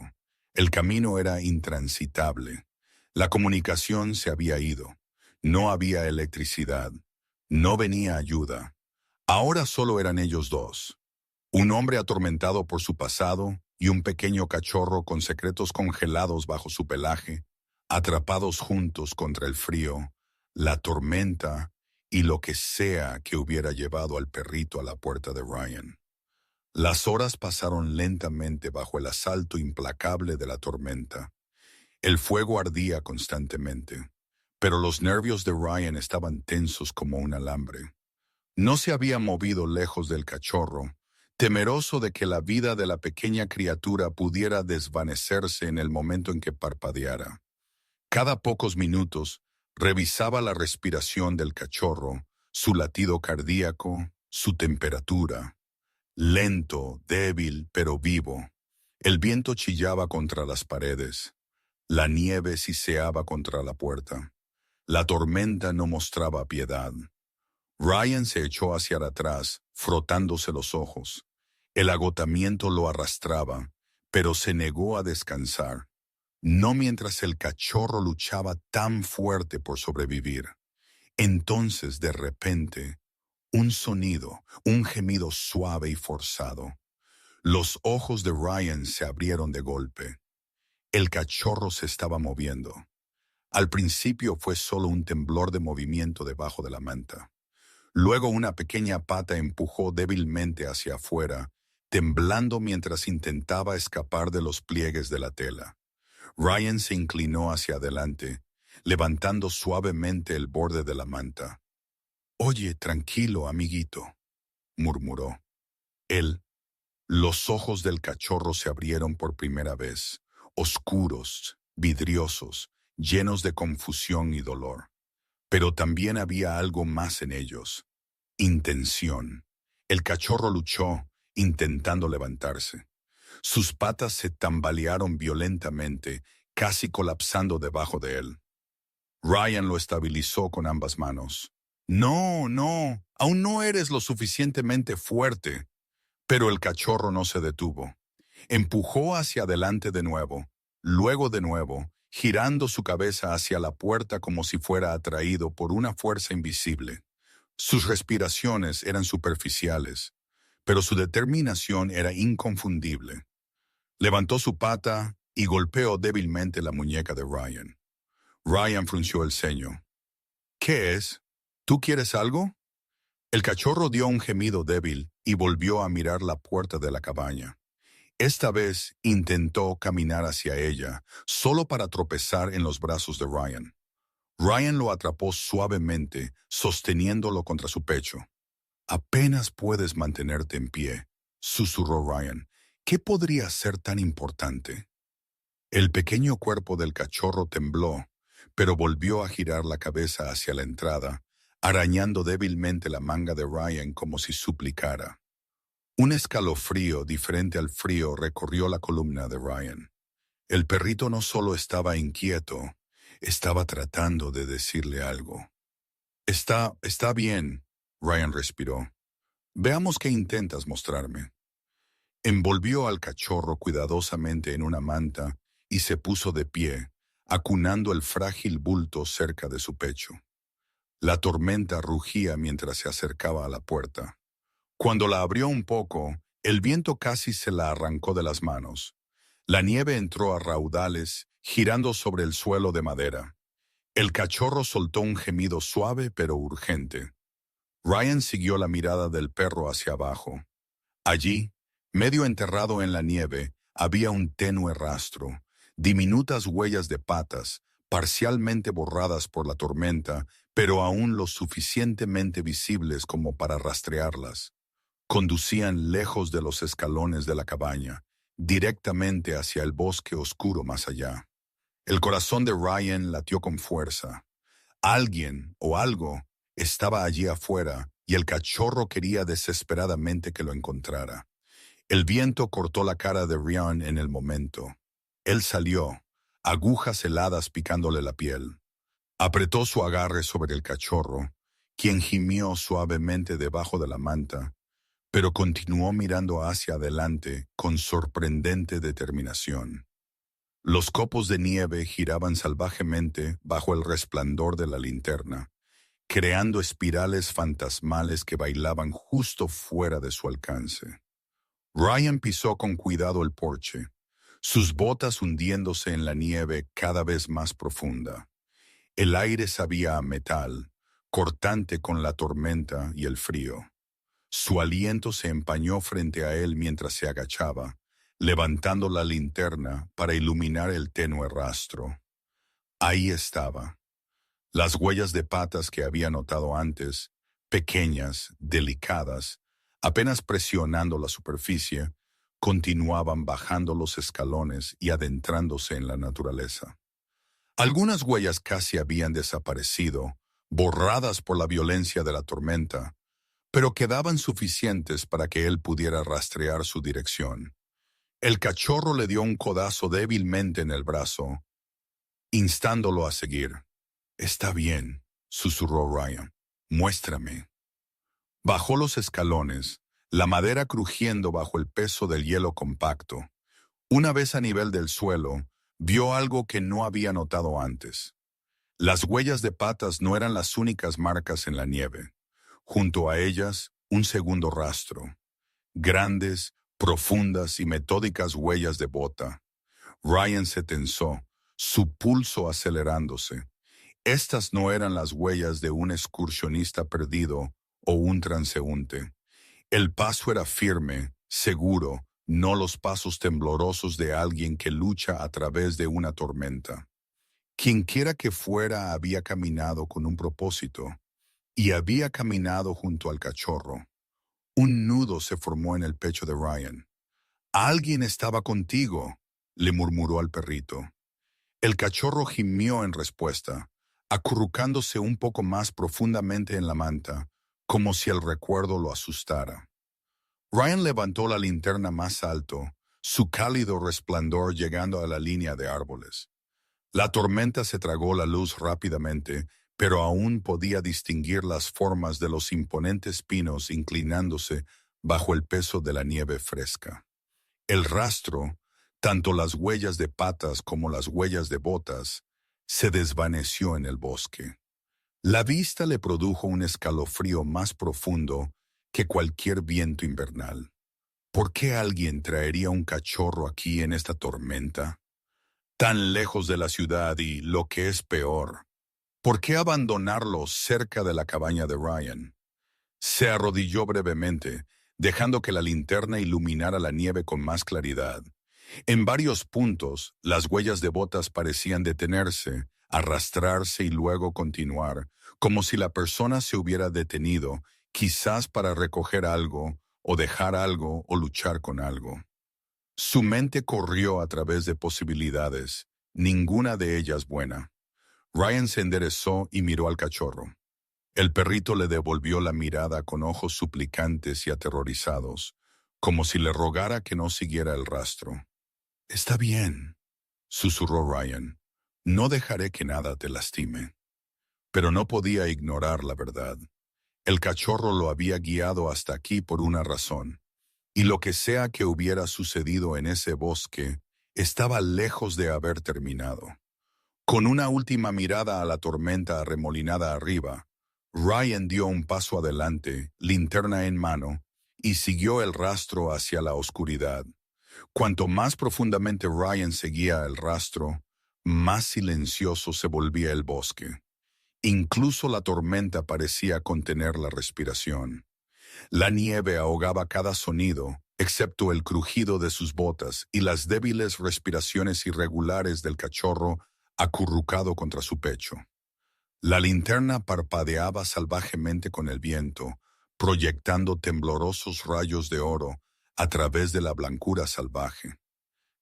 El camino era intransitable. La comunicación se había ido. No había electricidad. No venía ayuda. Ahora solo eran ellos dos. Un hombre atormentado por su pasado y un pequeño cachorro con secretos congelados bajo su pelaje, atrapados juntos contra el frío, la tormenta y lo que sea que hubiera llevado al perrito a la puerta de Ryan. Las horas pasaron lentamente bajo el asalto implacable de la tormenta. El fuego ardía constantemente, pero los nervios de Ryan estaban tensos como un alambre. No se había movido lejos del cachorro, temeroso de que la vida de la pequeña criatura pudiera desvanecerse en el momento en que parpadeara. Cada pocos minutos revisaba la respiración del cachorro, su latido cardíaco, su temperatura. Lento, débil, pero vivo. El viento chillaba contra las paredes. La nieve siseaba contra la puerta. La tormenta no mostraba piedad. Ryan se echó hacia atrás, frotándose los ojos. El agotamiento lo arrastraba, pero se negó a descansar. No mientras el cachorro luchaba tan fuerte por sobrevivir. Entonces, de repente, un sonido, un gemido suave y forzado. Los ojos de Ryan se abrieron de golpe. El cachorro se estaba moviendo. Al principio fue solo un temblor de movimiento debajo de la manta. Luego una pequeña pata empujó débilmente hacia afuera, temblando mientras intentaba escapar de los pliegues de la tela. Ryan se inclinó hacia adelante, levantando suavemente el borde de la manta. «Oye, tranquilo, amiguito», murmuró. Él. Los ojos del cachorro se abrieron por primera vez, oscuros, vidriosos, llenos de confusión y dolor. Pero también había algo más en ellos: intención. El cachorro luchó, intentando levantarse. Sus patas se tambalearon violentamente, casi colapsando debajo de él. Ryan lo estabilizó con ambas manos. «No, no, aún no eres lo suficientemente fuerte». Pero el cachorro no se detuvo. Empujó hacia adelante de nuevo, luego de nuevo, girando su cabeza hacia la puerta como si fuera atraído por una fuerza invisible. Sus respiraciones eran superficiales, pero su determinación era inconfundible. Levantó su pata y golpeó débilmente la muñeca de Ryan. Ryan frunció el ceño. «¿Qué es? ¿Tú quieres algo?» El cachorro dio un gemido débil y volvió a mirar la puerta de la cabaña. Esta vez intentó caminar hacia ella, solo para tropezar en los brazos de Ryan. Ryan lo atrapó suavemente, sosteniéndolo contra su pecho. «Apenas puedes mantenerte en pie», susurró Ryan. «¿Qué podría ser tan importante?» El pequeño cuerpo del cachorro tembló, pero volvió a girar la cabeza hacia la entrada, arañando débilmente la manga de Ryan como si suplicara. Un escalofrío diferente al frío recorrió la columna de Ryan. El perrito no solo estaba inquieto, estaba tratando de decirle algo. Está bien», Ryan respiró. «Veamos qué intentas mostrarme». Envolvió al cachorro cuidadosamente en una manta y se puso de pie, acunando el frágil bulto cerca de su pecho. La tormenta rugía mientras se acercaba a la puerta. Cuando la abrió un poco, el viento casi se la arrancó de las manos. La nieve entró a raudales, girando sobre el suelo de madera. El cachorro soltó un gemido suave pero urgente. Ryan siguió la mirada del perro hacia abajo. Allí, medio enterrado en la nieve, había un tenue rastro, diminutas huellas de patas, parcialmente borradas por la tormenta, pero aún lo suficientemente visibles como para rastrearlas. Conducían lejos de los escalones de la cabaña, directamente hacia el bosque oscuro más allá. El corazón de Ryan latió con fuerza. Alguien o algo estaba allí afuera y el cachorro quería desesperadamente que lo encontrara. El viento cortó la cara de Ryan en el momento. Él salió, agujas heladas picándole la piel. Apretó su agarre sobre el cachorro, quien gimió suavemente debajo de la manta, pero continuó mirando hacia adelante con sorprendente determinación. Los copos de nieve giraban salvajemente bajo el resplandor de la linterna, creando espirales fantasmales que bailaban justo fuera de su alcance. Ryan pisó con cuidado el porche, sus botas hundiéndose en la nieve cada vez más profunda. El aire sabía a metal, cortante con la tormenta y el frío. Su aliento se empañó frente a él mientras se agachaba, levantando la linterna para iluminar el tenue rastro. Ahí estaba. Las huellas de patas que había notado antes, pequeñas, delicadas, apenas presionando la superficie, continuaban bajando los escalones y adentrándose en la naturaleza. Algunas huellas casi habían desaparecido, borradas por la violencia de la tormenta, pero quedaban suficientes para que él pudiera rastrear su dirección. El cachorro le dio un codazo débilmente en el brazo, instándolo a seguir. «Está bien», susurró Ryan. «Muéstrame». Bajó los escalones, la madera crujiendo bajo el peso del hielo compacto. Una vez a nivel del suelo, vio algo que no había notado antes. Las huellas de patas no eran las únicas marcas en la nieve. Junto a ellas, un segundo rastro. Grandes, profundas y metódicas huellas de bota. Ryan se tensó, su pulso acelerándose. Estas no eran las huellas de un excursionista perdido o un transeúnte. El paso era firme, seguro, no los pasos temblorosos de alguien que lucha a través de una tormenta. Quienquiera que fuera había caminado con un propósito, y había caminado junto al cachorro. Un nudo se formó en el pecho de Ryan. «Alguien estaba contigo», le murmuró al perrito. El cachorro gimió en respuesta, acurrucándose un poco más profundamente en la manta, como si el recuerdo lo asustara. Ryan levantó la linterna más alto, su cálido resplandor llegando a la línea de árboles. La tormenta se tragó la luz rápidamente, pero aún podía distinguir las formas de los imponentes pinos inclinándose bajo el peso de la nieve fresca. El rastro, tanto las huellas de patas como las huellas de botas, se desvaneció en el bosque. La vista le produjo un escalofrío más profundo que cualquier viento invernal. ¿Por qué alguien traería un cachorro aquí en esta tormenta? Tan lejos de la ciudad y, lo que es peor, ¿por qué abandonarlo cerca de la cabaña de Ryan? Se arrodilló brevemente, dejando que la linterna iluminara la nieve con más claridad. En varios puntos, las huellas de botas parecían detenerse, arrastrarse y luego continuar, como si la persona se hubiera detenido, quizás para recoger algo, o dejar algo, o luchar con algo. Su mente corrió a través de posibilidades, ninguna de ellas buena. Ryan se enderezó y miró al cachorro. El perrito le devolvió la mirada con ojos suplicantes y aterrorizados, como si le rogara que no siguiera el rastro. «Está bien», susurró Ryan. «No dejaré que nada te lastime». Pero no podía ignorar la verdad. El cachorro lo había guiado hasta aquí por una razón, y lo que sea que hubiera sucedido en ese bosque estaba lejos de haber terminado. Con una última mirada a la tormenta arremolinada arriba, Ryan dio un paso adelante, linterna en mano, y siguió el rastro hacia la oscuridad. Cuanto más profundamente Ryan seguía el rastro, más silencioso se volvía el bosque. Incluso la tormenta parecía contener la respiración. La nieve ahogaba cada sonido, excepto el crujido de sus botas y las débiles respiraciones irregulares del cachorro acurrucado contra su pecho. La linterna parpadeaba salvajemente con el viento, proyectando temblorosos rayos de oro a través de la blancura salvaje.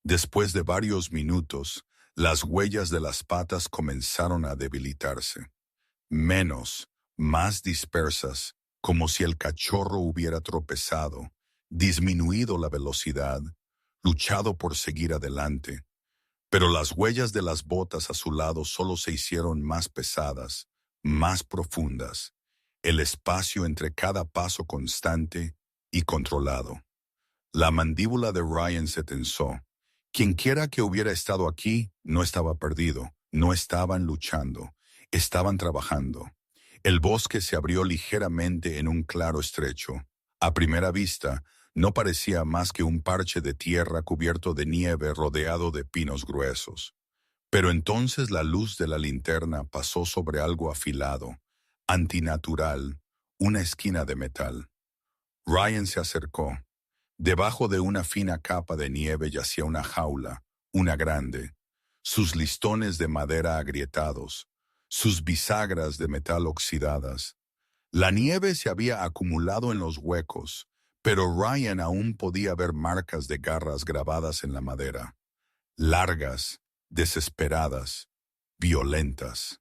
Después de varios minutos, las huellas de las patas comenzaron a debilitarse. Menos, más dispersas, como si el cachorro hubiera tropezado, disminuido la velocidad, luchado por seguir adelante. Pero las huellas de las botas a su lado solo se hicieron más pesadas, más profundas, el espacio entre cada paso constante y controlado. La mandíbula de Ryan se tensó. Quienquiera que hubiera estado aquí no estaba perdido, no estaban luchando, estaban trabajando. El bosque se abrió ligeramente en un claro estrecho. A primera vista, no parecía más que un parche de tierra cubierto de nieve rodeado de pinos gruesos. Pero entonces la luz de la linterna pasó sobre algo afilado, antinatural, una esquina de metal. Ryan se acercó. Debajo de una fina capa de nieve yacía una jaula, una grande, sus listones de madera agrietados, sus bisagras de metal oxidadas. La nieve se había acumulado en los huecos, pero Ryan aún podía ver marcas de garras grabadas en la madera, largas, desesperadas, violentas.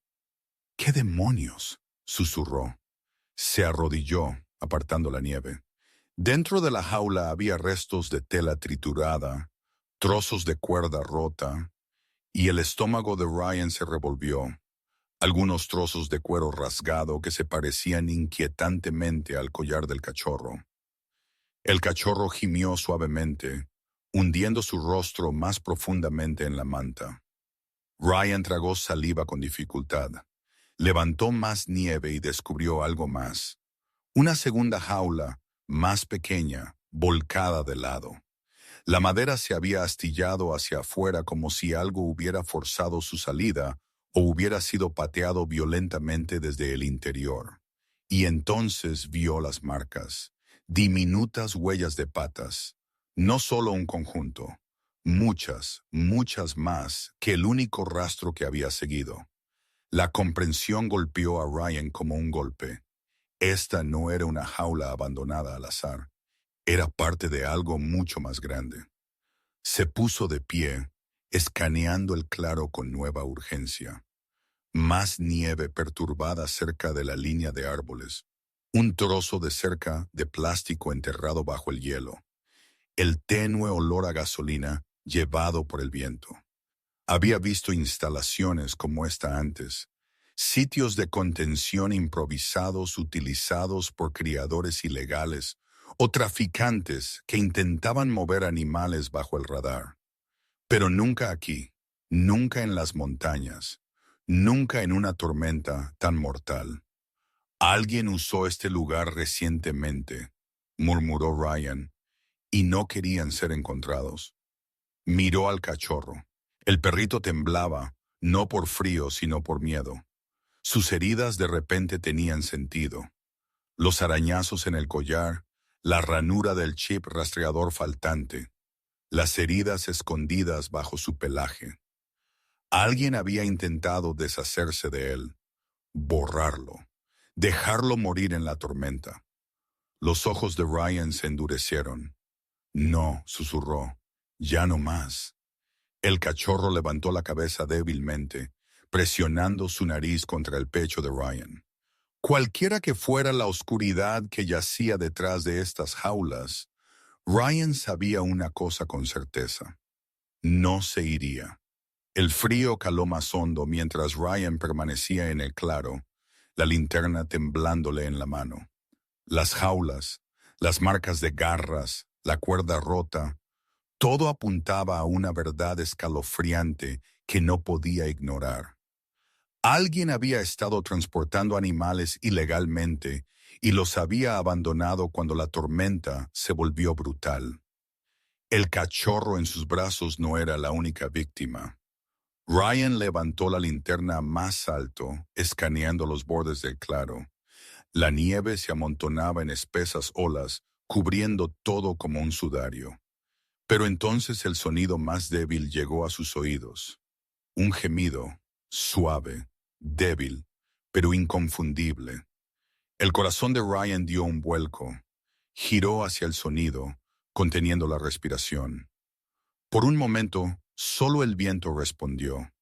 «¿Qué demonios?», susurró. Se arrodilló, apartando la nieve. Dentro de la jaula había restos de tela triturada, trozos de cuerda rota, y el estómago de Ryan se revolvió. Algunos trozos de cuero rasgado que se parecían inquietantemente al collar del cachorro. El cachorro gimió suavemente, hundiendo su rostro más profundamente en la manta. Ryan tragó saliva con dificultad. Levantó más nieve y descubrió algo más. Una segunda jaula, más pequeña, volcada de lado. La madera se había astillado hacia afuera como si algo hubiera forzado su salida o hubiera sido pateado violentamente desde el interior. Y entonces vio las marcas, diminutas huellas de patas, no solo un conjunto, muchas, muchas más que el único rastro que había seguido. La comprensión golpeó a Ryan como un golpe. Esta no era una jaula abandonada al azar, era parte de algo mucho más grande. Se puso de pie, escaneando el claro con nueva urgencia. Más nieve perturbada cerca de la línea de árboles. Un trozo de cerca de plástico enterrado bajo el hielo. El tenue olor a gasolina llevado por el viento. Había visto instalaciones como esta antes. Sitios de contención improvisados utilizados por criadores ilegales o traficantes que intentaban mover animales bajo el radar. Pero nunca aquí, nunca en las montañas, nunca en una tormenta tan mortal. Alguien usó este lugar recientemente, murmuró Ryan, y no querían ser encontrados. Miró al cachorro. El perrito temblaba, no por frío, sino por miedo. Sus heridas de repente tenían sentido. Los arañazos en el collar, la ranura del chip rastreador faltante, las heridas escondidas bajo su pelaje. Alguien había intentado deshacerse de él, borrarlo, dejarlo morir en la tormenta. Los ojos de Ryan se endurecieron. No, susurró, ya no más. El cachorro levantó la cabeza débilmente, presionando su nariz contra el pecho de Ryan. Cualquiera que fuera la oscuridad que yacía detrás de estas jaulas, Ryan sabía una cosa con certeza. No se iría. El frío caló más hondo mientras Ryan permanecía en el claro, la linterna temblándole en la mano. Las jaulas, las marcas de garras, la cuerda rota, todo apuntaba a una verdad escalofriante que no podía ignorar. Alguien había estado transportando animales ilegalmente y los había abandonado cuando la tormenta se volvió brutal. El cachorro en sus brazos no era la única víctima. Ryan levantó la linterna más alto, escaneando los bordes del claro. La nieve se amontonaba en espesas olas, cubriendo todo como un sudario. Pero entonces el sonido más débil llegó a sus oídos. Un gemido, suave, débil, pero inconfundible. El corazón de Ryan dio un vuelco. Giró hacia el sonido, conteniendo la respiración. Por un momento, solo el viento respondió.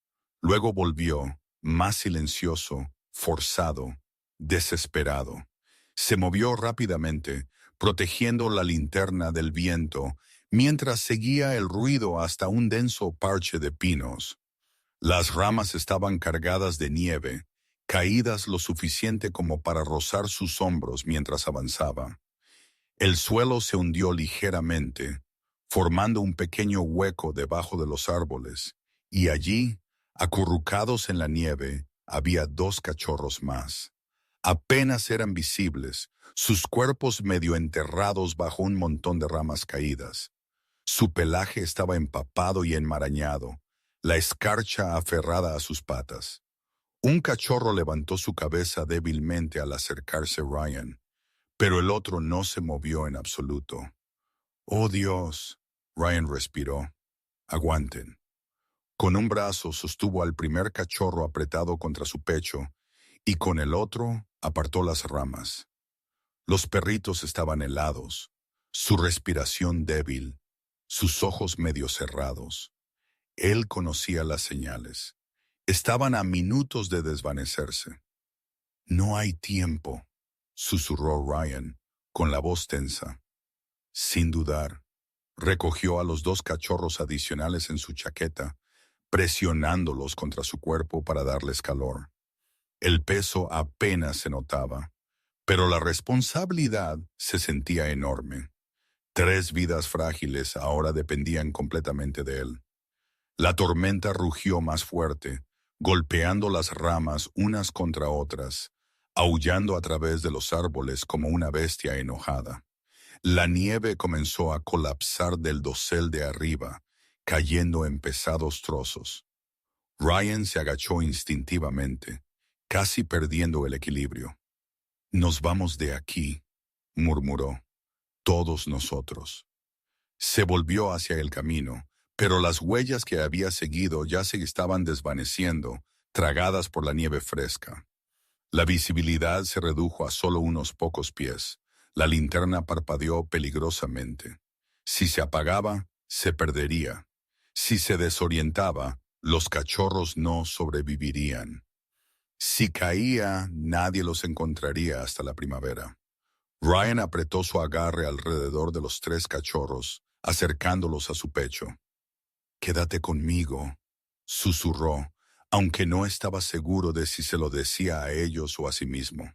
Luego volvió, más silencioso, forzado, desesperado. Se movió rápidamente, protegiendo la linterna del viento, mientras seguía el ruido hasta un denso parche de pinos. Las ramas estaban cargadas de nieve, caídas lo suficiente como para rozar sus hombros mientras avanzaba. El suelo se hundió ligeramente, formando un pequeño hueco debajo de los árboles, y allí, acurrucados en la nieve, había dos cachorros más. Apenas eran visibles, sus cuerpos medio enterrados bajo un montón de ramas caídas. Su pelaje estaba empapado y enmarañado, la escarcha aferrada a sus patas. Un cachorro levantó su cabeza débilmente al acercarse Ryan, pero el otro no se movió en absoluto. «Oh Dios», Ryan respiró. «Aguanten». Con un brazo sostuvo al primer cachorro apretado contra su pecho y con el otro apartó las ramas. Los perritos estaban helados, su respiración débil, sus ojos medio cerrados. Él conocía las señales. Estaban a minutos de desvanecerse. «No hay tiempo», susurró Ryan, con la voz tensa. Sin dudar, recogió a los dos cachorros adicionales en su chaqueta, presionándolos contra su cuerpo para darles calor. El peso apenas se notaba, pero la responsabilidad se sentía enorme. 3 vidas frágiles ahora dependían completamente de él. La tormenta rugió más fuerte, golpeando las ramas unas contra otras, aullando a través de los árboles como una bestia enojada. La nieve comenzó a colapsar del dosel de arriba, cayendo en pesados trozos. Ryan se agachó instintivamente, casi perdiendo el equilibrio. «Nos vamos de aquí», murmuró. «Todos nosotros». Se volvió hacia el camino, pero las huellas que había seguido ya se estaban desvaneciendo, tragadas por la nieve fresca. La visibilidad se redujo a solo unos pocos pies. La linterna parpadeó peligrosamente. Si se apagaba, se perdería. Si se desorientaba, los cachorros no sobrevivirían. Si caía, nadie los encontraría hasta la primavera. Ryan apretó su agarre alrededor de los 3 cachorros, acercándolos a su pecho. «Quédate conmigo», susurró, aunque no estaba seguro de si se lo decía a ellos o a sí mismo.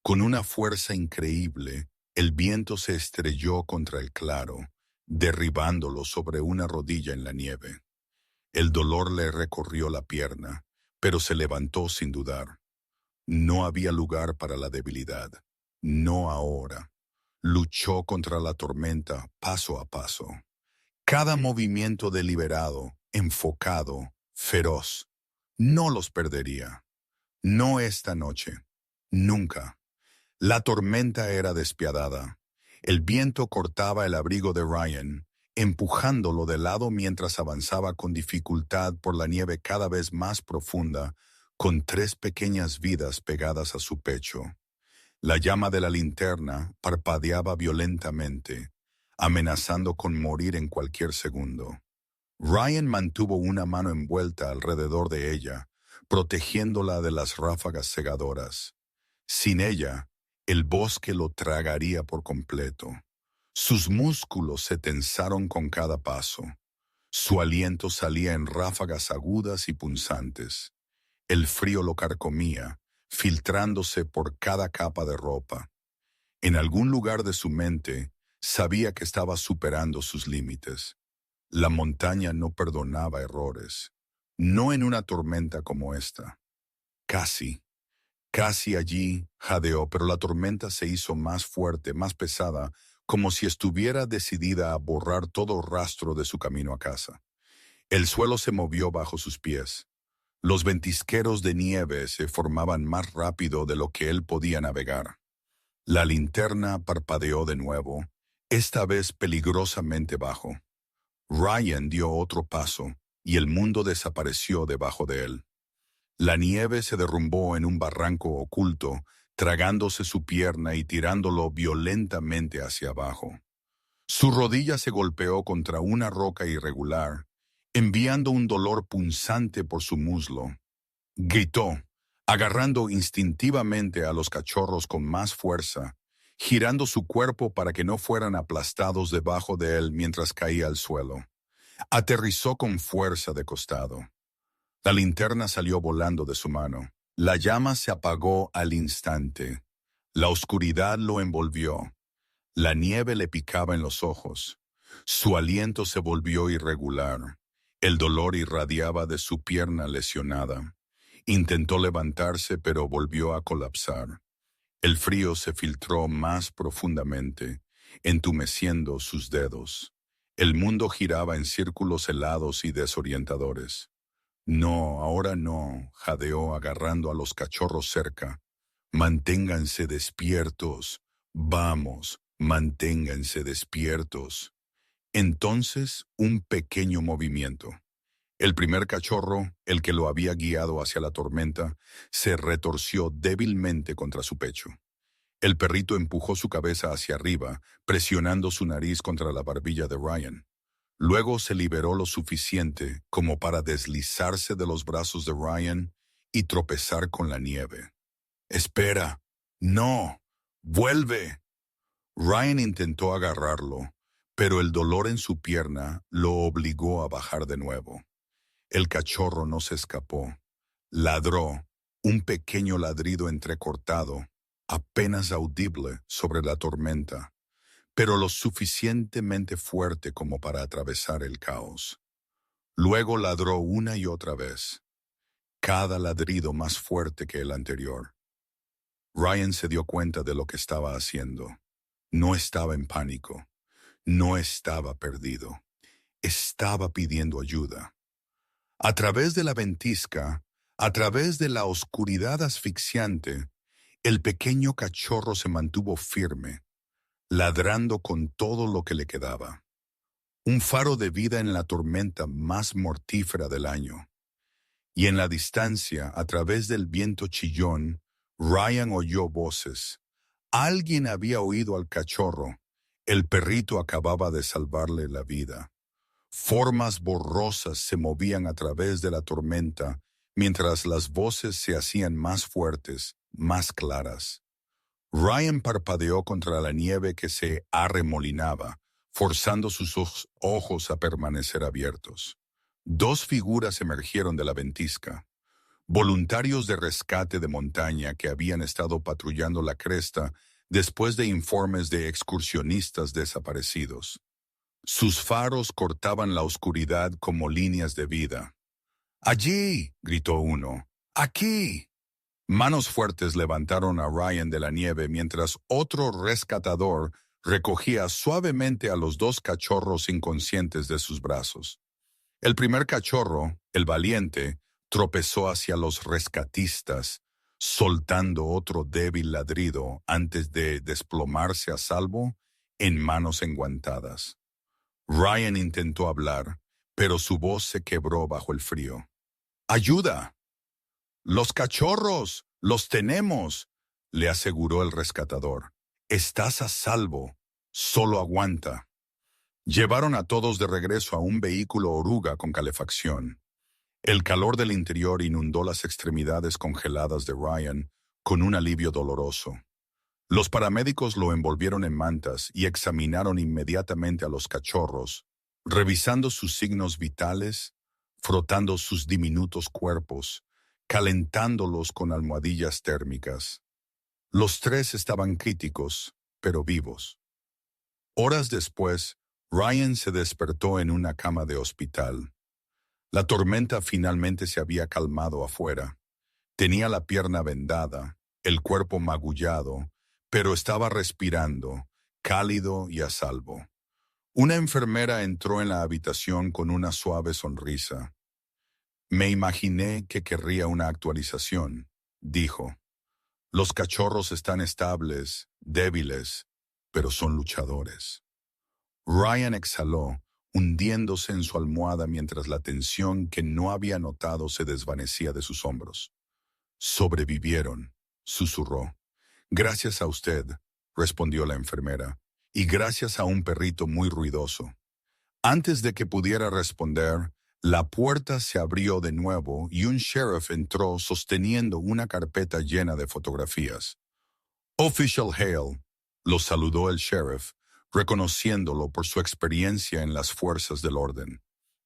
Con una fuerza increíble, el viento se estrelló contra el claro, derribándolo sobre una rodilla en la nieve. El dolor le recorrió la pierna, pero se levantó sin dudar. No había lugar para la debilidad. No ahora. Luchó contra la tormenta paso a paso. Cada movimiento deliberado, enfocado, feroz. No los perdería. No esta noche. Nunca. La tormenta era despiadada. El viento cortaba el abrigo de Ryan, empujándolo de lado mientras avanzaba con dificultad por la nieve cada vez más profunda, con 3 pequeñas vidas pegadas a su pecho. La llama de la linterna parpadeaba violentamente, amenazando con morir en cualquier segundo. Ryan mantuvo una mano envuelta alrededor de ella, protegiéndola de las ráfagas cegadoras. Sin ella, el bosque lo tragaría por completo. Sus músculos se tensaron con cada paso. Su aliento salía en ráfagas agudas y punzantes. El frío lo carcomía, filtrándose por cada capa de ropa. En algún lugar de su mente, sabía que estaba superando sus límites. La montaña no perdonaba errores. No en una tormenta como esta. Casi allí jadeó, pero la tormenta se hizo más fuerte, más pesada, como si estuviera decidida a borrar todo rastro de su camino a casa. El suelo se movió bajo sus pies. Los ventisqueros de nieve se formaban más rápido de lo que él podía navegar. La linterna parpadeó de nuevo, esta vez peligrosamente bajo. Ryan dio otro paso, y el mundo desapareció debajo de él. La nieve se derrumbó en un barranco oculto, tragándose su pierna y tirándolo violentamente hacia abajo. Su rodilla se golpeó contra una roca irregular, enviando un dolor punzante por su muslo. Gritó, agarrando instintivamente a los cachorros con más fuerza, girando su cuerpo para que no fueran aplastados debajo de él mientras caía al suelo. Aterrizó con fuerza de costado. La linterna salió volando de su mano. La llama se apagó al instante. La oscuridad lo envolvió. La nieve le picaba en los ojos. Su aliento se volvió irregular. El dolor irradiaba de su pierna lesionada. Intentó levantarse, pero volvió a colapsar. El frío se filtró más profundamente, entumeciendo sus dedos. El mundo giraba en círculos helados y desorientadores. «No, ahora no», jadeó agarrando a los cachorros cerca. «Manténganse despiertos. Vamos, manténganse despiertos». Entonces, un pequeño movimiento. El primer cachorro, el que lo había guiado hacia la tormenta, se retorció débilmente contra su pecho. El perrito empujó su cabeza hacia arriba, presionando su nariz contra la barbilla de Ryan. Luego se liberó lo suficiente como para deslizarse de los brazos de Ryan y tropezar con la nieve. «¡Espera! ¡No! ¡Vuelve!». Ryan intentó agarrarlo, pero el dolor en su pierna lo obligó a bajar de nuevo. El cachorro no se escapó. Ladró, un pequeño ladrido entrecortado, apenas audible sobre la tormenta, pero lo suficientemente fuerte como para atravesar el caos. Luego ladró una y otra vez, cada ladrido más fuerte que el anterior. Ryan se dio cuenta de lo que estaba haciendo. No estaba en pánico, no estaba perdido, estaba pidiendo ayuda. A través de la ventisca, a través de la oscuridad asfixiante, el pequeño cachorro se mantuvo firme, ladrando con todo lo que le quedaba. Un faro de vida en la tormenta más mortífera del año. Y en la distancia, a través del viento chillón, Ryan oyó voces. Alguien había oído al cachorro. El perrito acababa de salvarle la vida. Formas borrosas se movían a través de la tormenta, mientras las voces se hacían más fuertes, más claras. Ryan parpadeó contra la nieve que se arremolinaba, forzando sus ojos a permanecer abiertos. Dos figuras emergieron de la ventisca. Voluntarios de rescate de montaña que habían estado patrullando la cresta después de informes de excursionistas desaparecidos. Sus faros cortaban la oscuridad como líneas de vida. ¡Allí!, gritó uno. ¡Aquí! Manos fuertes levantaron a Ryan de la nieve mientras otro rescatador recogía suavemente a los dos cachorros inconscientes de sus brazos. El primer cachorro, el valiente, tropezó hacia los rescatistas, soltando otro débil ladrido antes de desplomarse a salvo en manos enguantadas. Ryan intentó hablar, pero su voz se quebró bajo el frío. ¡Ayuda! ¡Los cachorros! ¡Los tenemos!, le aseguró el rescatador. Estás a salvo. Solo aguanta. Llevaron a todos de regreso a un vehículo oruga con calefacción. El calor del interior inundó las extremidades congeladas de Ryan con un alivio doloroso. Los paramédicos lo envolvieron en mantas y examinaron inmediatamente a los cachorros, revisando sus signos vitales, frotando sus diminutos cuerpos, calentándolos con almohadillas térmicas. Los tres estaban críticos, pero vivos. Horas después, Ryan se despertó en una cama de hospital. La tormenta finalmente se había calmado afuera. Tenía la pierna vendada, el cuerpo magullado, pero estaba respirando, cálido y a salvo. Una enfermera entró en la habitación con una suave sonrisa. Me imaginé que querría una actualización, dijo. Los cachorros están estables, débiles, pero son luchadores. Ryan exhaló, hundiéndose en su almohada mientras la tensión que no había notado se desvanecía de sus hombros. Sobrevivieron, susurró. Gracias a usted, respondió la enfermera, y gracias a un perrito muy ruidoso. Antes de que pudiera responder, la puerta se abrió de nuevo y un sheriff entró sosteniendo una carpeta llena de fotografías. Official Hale, lo saludó el sheriff, reconociéndolo por su experiencia en las fuerzas del orden.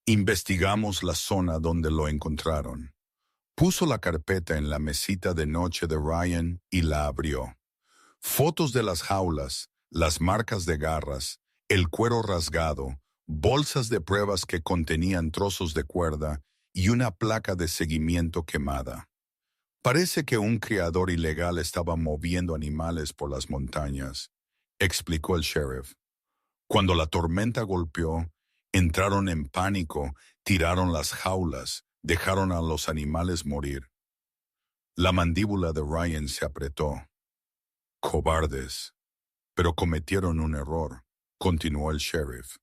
Investigamos la zona donde lo encontraron. Puso la carpeta en la mesita de noche de Ryan y la abrió. Fotos de las jaulas, las marcas de garras, el cuero rasgado, bolsas de pruebas que contenían trozos de cuerda y una placa de seguimiento quemada. Parece que un criador ilegal estaba moviendo animales por las montañas, explicó el sheriff. Cuando la tormenta golpeó, entraron en pánico, tiraron las jaulas, dejaron a los animales morir. La mandíbula de Ryan se apretó. Cobardes. Pero cometieron un error, continuó el sheriff.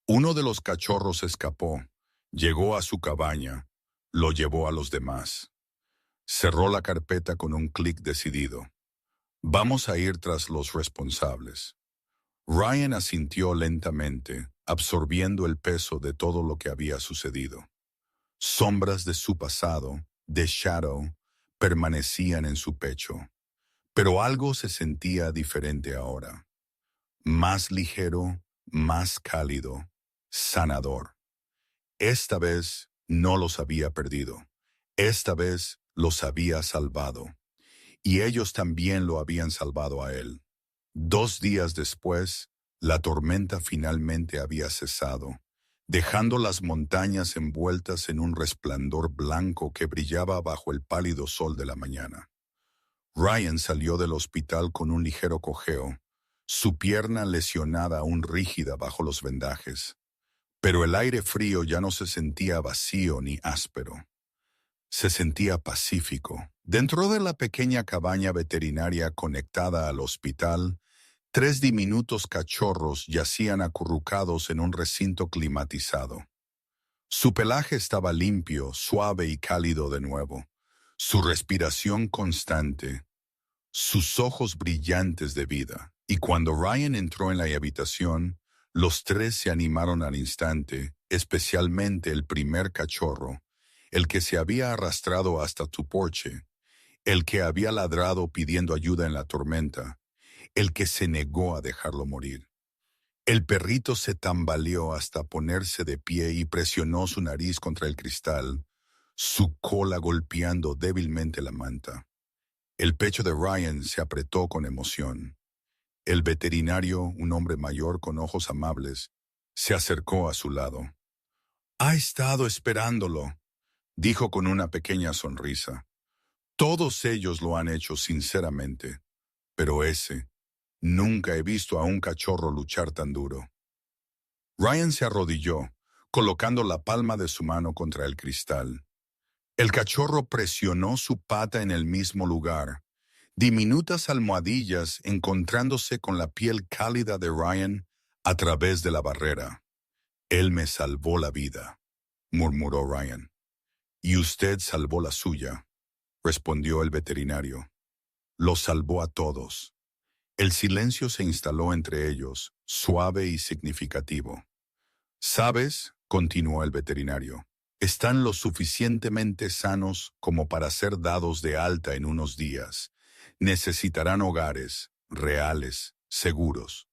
Uno de los cachorros escapó, llegó a su cabaña, lo llevó a los demás. Cerró la carpeta con un clic decidido. Vamos a ir tras los responsables. Ryan asintió lentamente, absorbiendo el peso de todo lo que había sucedido. Sombras de su pasado, de Shadow, permanecían en su pecho. Pero algo se sentía diferente ahora. Más ligero, más cálido, sanador. Esta vez no los había perdido. Esta vez los había salvado. Y ellos también lo habían salvado a él. 2 días después, la tormenta finalmente había cesado, dejando las montañas envueltas en un resplandor blanco que brillaba bajo el pálido sol de la mañana. Ryan salió del hospital con un ligero cojeo, su pierna lesionada aún rígida bajo los vendajes. Pero el aire frío ya no se sentía vacío ni áspero. Se sentía pacífico. Dentro de la pequeña cabaña veterinaria conectada al hospital, 3 diminutos cachorros yacían acurrucados en un recinto climatizado. Su pelaje estaba limpio, suave y cálido de nuevo. Su respiración constante, sus ojos brillantes de vida. Y cuando Ryan entró en la habitación, los 3 se animaron al instante, especialmente el primer cachorro, el que se había arrastrado hasta tu porche, el que había ladrado pidiendo ayuda en la tormenta, el que se negó a dejarlo morir. El perrito se tambaleó hasta ponerse de pie y presionó su nariz contra el cristal, su cola golpeando débilmente la manta. El pecho de Ryan se apretó con emoción. El veterinario, un hombre mayor con ojos amables, se acercó a su lado. «Ha estado esperándolo», dijo con una pequeña sonrisa. «Todos ellos lo han hecho sinceramente, pero ese, nunca he visto a un cachorro luchar tan duro». Ryan se arrodilló, colocando la palma de su mano contra el cristal. El cachorro presionó su pata en el mismo lugar, diminutas almohadillas encontrándose con la piel cálida de Ryan a través de la barrera. «Él me salvó la vida», murmuró Ryan. «Y usted salvó la suya», respondió el veterinario. «Los salvó a todos». El silencio se instaló entre ellos, suave y significativo. «¿Sabes?», continuó el veterinario, «están lo suficientemente sanos como para ser dados de alta en unos días. Necesitarán hogares, reales, seguros».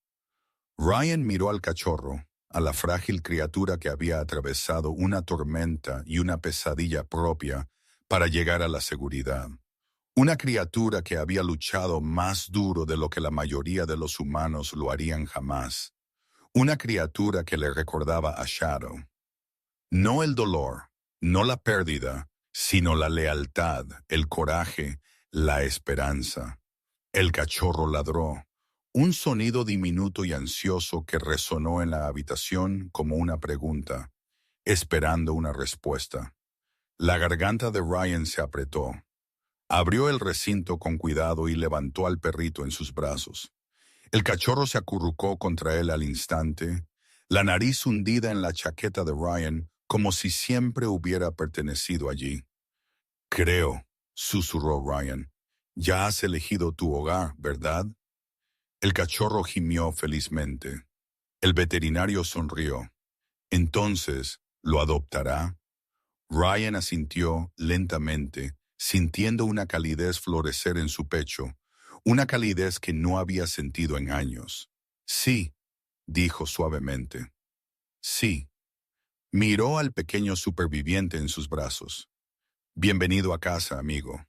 Ryan miró al cachorro, a la frágil criatura que había atravesado una tormenta y una pesadilla propia para llegar a la seguridad. Una criatura que había luchado más duro de lo que la mayoría de los humanos lo harían jamás. Una criatura que le recordaba a Shadow. No el dolor, no la pérdida, sino la lealtad, el coraje, la esperanza. El cachorro ladró, un sonido diminuto y ansioso que resonó en la habitación como una pregunta, esperando una respuesta. La garganta de Ryan se apretó. Abrió el recinto con cuidado y levantó al perrito en sus brazos. El cachorro se acurrucó contra él al instante, la nariz hundida en la chaqueta de Ryan como si siempre hubiera pertenecido allí. «Creo», susurró Ryan, «ya has elegido tu hogar, ¿verdad?». El cachorro gimió felizmente. El veterinario sonrió. «¿Entonces lo adoptará?». Ryan asintió lentamente, sintiendo una calidez florecer en su pecho, una calidez que no había sentido en años. «Sí», dijo suavemente. «Sí». Miró al pequeño superviviente en sus brazos. «Bienvenido a casa, amigo».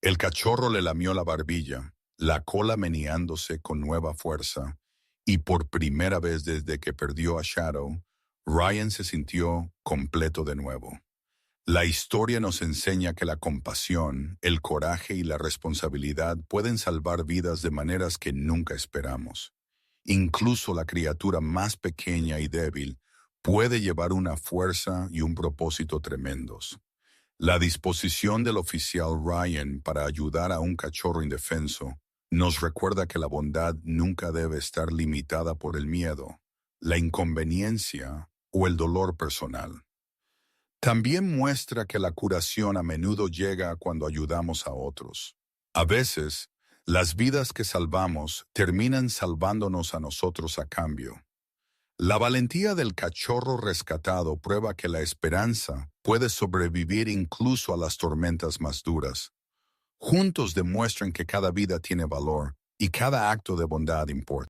El cachorro le lamió la barbilla, la cola meneándose con nueva fuerza, y por primera vez desde que perdió a Shadow, Ryan se sintió completo de nuevo. La historia nos enseña que la compasión, el coraje y la responsabilidad pueden salvar vidas de maneras que nunca esperamos. Incluso la criatura más pequeña y débil puede llevar una fuerza y un propósito tremendos. La disposición del oficial Ryan para ayudar a un cachorro indefenso nos recuerda que la bondad nunca debe estar limitada por el miedo, la inconveniencia o el dolor personal. También muestra que la curación a menudo llega cuando ayudamos a otros. A veces, las vidas que salvamos terminan salvándonos a nosotros a cambio. La valentía del cachorro rescatado prueba que la esperanza puede sobrevivir incluso a las tormentas más duras. Juntos demuestran que cada vida tiene valor y cada acto de bondad importa.